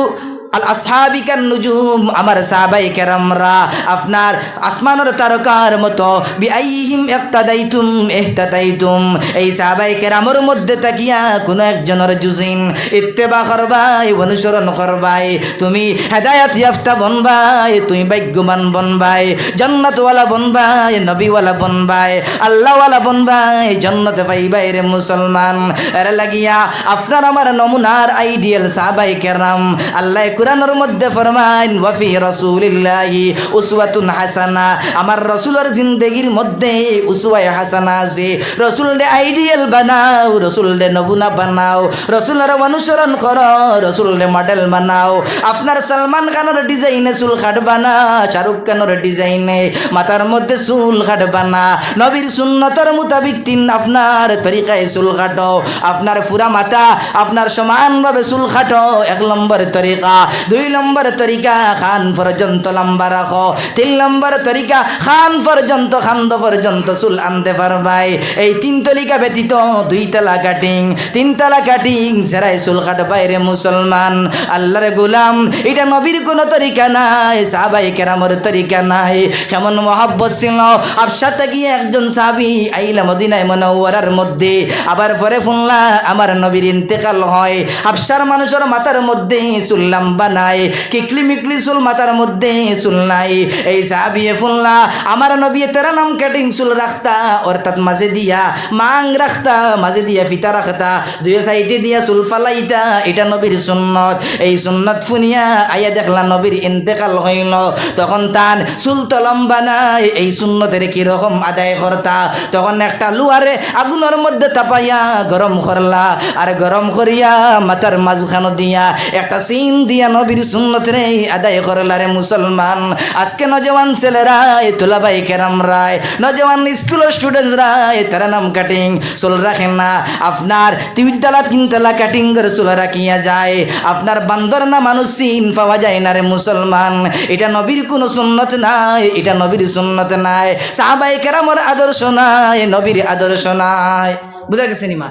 আল আসহাবিকান নুজুম আমার সাহাবায়ে কেরামরা আপনার আসমানের তারকার মতো বিআইহিম ইক্তাদাইতুম ইহতাদাইতুম এই সাহাবায়ে কেরামের মধ্যে তাকিয়া কোন একজনের জুজিন ইত্তেবা করবাই অনুসরণ করবাই তুমি হেদায়েত ইয়াফতা বনবাই তুমি ভাগ্যবান বনবাই জান্নাতওয়ালা বনবাই নবীওয়ালা বনবাই আল্লাহওয়ালা বনবাই জান্নাতে পাইবাই রে মুসলমান এর লাগিয়া আপনার আমার নমুনার আইডিয়াল সাহাবায়ে কেরাম আল্লাহ কুরআনের মধ্যে ফরমান ওয়া ফি রাসূলিল্লাহি উসওয়াতুন হাসানা আমার রাসূলের জিন্দেগির মধ্যে উসওয়ায়ে হাসানা আছে রাসূলকে আইডিয়াল বানাও রাসূলকে নমুনা বানাও রাসূলের অনুসরণ করো রাসূলকে মডেল বানাও আপনার সালমান খানের ডিজাইনে চুল কাটবা না শাহরুখ খানের ডিজাইনে মাথার মধ্যে চুল কাটবা না নবীর সুন্নতের মোতাবিক তিন আপনার তরিকায় চুল কাটো আপনার পুরা মাথা আপনার সমানভাবে চুল কাটো এক নম্বর তরিকা দুই নম্বর তরিকা খান পর্যন্ত লম্বা রাখো তিন নম্বর তরিকা খান পর্যন্ত খান্দ পর্যন্ত চুল আনতে পারবাই এই তিন তরিকা ব্যতীত দুই তালা কাটিং তিন তালা কাটিং সেরাই চুল কাটবাই রে মুসলমান আল্লাহর গোলাম এটা নবীর কোনো তরিকা নাই সাহাবায়ে কেরামের তরিকা নাই কেমন মহব্বত ছিল আবসাতে গিয়ে একজন সাহাবী আইলা মদিনায় মুনাওয়ারার মধ্যে আবার পরে শুনলা আমার নবীর ইন্তেকাল হয় আবসার মানুষের মাথার মধ্যে চুল লম্বা নাই কিকলি মিকলি চুল মাথার মধ্যে চুল নাই এই সাহাবিয়ে শুনলা আমার নবী তেরা নাম কাটিং চুল রাখতা অর্থাৎ মাঝে দিয়া মাং রাখতা মাঝে দিয়া ফিতা রাখতা দুই সাইডে দিয়া চুল ফালাইতা এটা নবীর সুন্নত এই সুন্নত ফুনিয়া আইয়া দেখলা নবীর ইন্তেকাল হইল তখন তান চুল তো লম্বা নাই এই সুন্নতের কিরকম আদায় করতা তখন একটা লুয়ারে আগুনের মধ্যে তাপাইয়া গরম করলা আর গরম করিয়া মাথার মাঝখানো দিয়া একটা সিন দিয়া নবীর সুন্নত রে আদায় করলারে মুসলমান। আজকে নজওয়ান ছেলেরা তোলাবাই কেরাম রায়, নজওয়ান স্কুলের স্টুডেন্টসরা তারা নাম কাটিং চুল রাখেন না। আপনার তিনতলা তিনতলা কাটিং করে চুল রাখিয়া যায়, আপনার বান্দর না মানুষ চিন পাওয়া যায় না রে মুসলমান। এটা নবীর কোনো সুন্নত নাই, এটা নবীর সুন্নত নাই, সাহাবায়ে কেরামের আদর্শ নাই, নবীর আদর্শ নাই। বুঝা গেছে নি মা?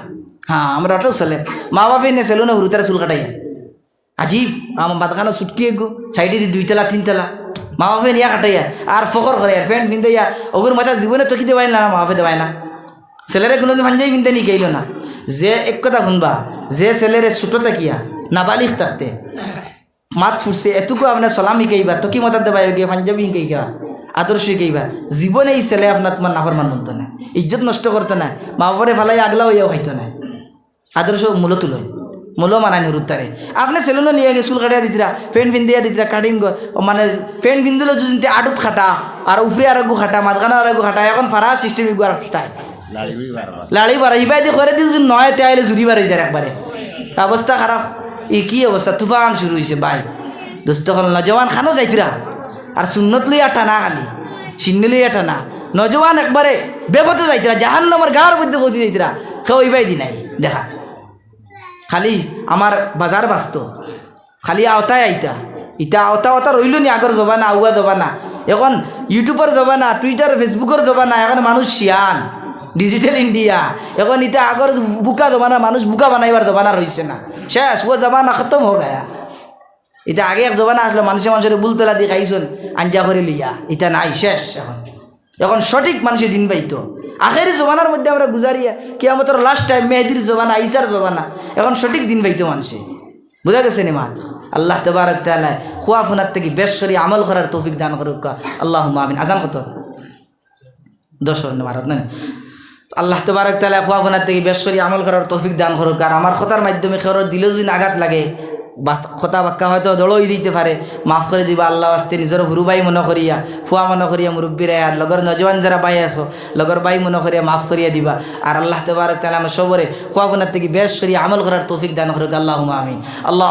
হ্যাঁ, আমরা ওটাও চলে মা বাপে নে সেলুনে হুরুতারা চুল কাটাইয়া আজিব আমার বাদখানো ছুটকি গো সাইডে দি 2 তলা 3 তলা মা বাপে নিয়া কাটাইয়া আর ফকর করে আর প্যান্ট পিন্দাইয়া ওগুর মাথা জীবনে তো কি দেবাই না, মা বাপে দেবাই না। ছেলেরে কোনোদিন পাঞ্জাবি পিনতে নি গেইল না। যে এক কথা শুনবা, যে ছেলেরে ছোটো থাকিয়া নাবালিক থাকতে মাত ফুটছে এটুকু আপনার সলাম শিকাইবা, তো কি মাথার দেবাই গিয়ে পাঞ্জাবি শিকাইবা, আদর্শ শিকাইবা, জীবনে এই ছেলে আপনার তোমার নাফরমান মনতো না, ইজ্জত নষ্ট করতে না, মা বাপরে ফালাই আগলা হইয়াও খাইতো না। আদর্শ মূল তুলয়, মূল মানায় নুরুত্তারে। আপনি সেলুনও নিয়ে গিয়ে চুল কাটিয়া দিতরা, প্যান্ট পিন্দিয়া দিতরা, কাটিং মানে প্যান্ট পিন্দিলে যদি আডুত খাটা আর উপরে আর একগু খাটা, মাঝখানে আর একগু খাটা, এখন ফারা সিস্টেম এগুলো খাটায় লাড়ি বাড়া ইবাই দিয়ে করে দিয়ে যদি নয় তে আইলে জুড়ি বাড়ি যায় একবারে, অবস্থা খারাপ। এই কী অবস্থা, তুফান শুরু হয়েছে ভাই। দোস্ত হল নজওয়ান খানো যাইতরা আর সুন্নত লইয়া টানা, খালি সিন্নি লইয়া টানা, নজওয়ান একবারে বেপথে যাইতরা, জাহান্নামের গাড়ার মধ্যে বসে যাইতরা, কেউ ইবাই দি নাই দেখা। খালি আমার বাজার বাঁচত, খালি আওতায় আইতা, ইটা আওতা রইল নি, আগর জবানা আউয়া জবানা, এখন ইউটিউবের জবানা, টুইটার ফেসবুকের জবানা, এখন মানুষ শিয়ান, ডিজিটাল ইন্ডিয়া, এখন ইটা আগর বুকা জবানা, মানুষ বুকা বানাইবার জবানা রয়েছে না, শেষ ও জবানা খতম হয়ে গয়া। এটা আগে এক জবানা আসলো মানুষের বুলতলা দিয়ে খাইছেন আঞ্জা করে লিয়া, এটা নাই, শেষ। এখন সঠিক মানুষের দিন পাইতো। আখেরি জবানার মধ্যে আমরা গুজারিয়া কিয়ামতের লাস্ট টাইম মেহেদির জবানা, ঈসার জবানা, এখন সঠিক দিন পাইতো মানুষে। বুঝা গেছে নি মাত? আল্লাহ তাবারক তাআলা খুয়া ফুনার থেকে বেশ করে আমল করার তৌফিক দান করুক, আল্লাহুম্মা আমিন। আজান কত 10 ভারত না। আল্লাহ তাবারক তাআলা খুয়া ফুনার থেকে বেশ করে আমল করার তৌফিক দান করুক। আর আমার কথার মাধ্যমে খেরর দিলে যদি আঘাত লাগে বা কথা বাক্যা হয়তো দড়ই দিতে পারে, মাফ করে দিবা আল্লাহ আস্তে। নিজের হুরু ভাই মনে করিয়া, ফুয়া মনে করিয়া, মুরব্বীরা আর লগর নজওয়ান যারা বাই আছো, লগর ভাই মনে করিয়া মাফ করিয়া দিবা। আর আল্লাহ তাবারক তাআলা আমার সবরে খুয়া ফুনার থেকে বেশ করে আমল করার তৌফিক দান করুক, আল্লাহুম্মা আমিন। আল্লাহ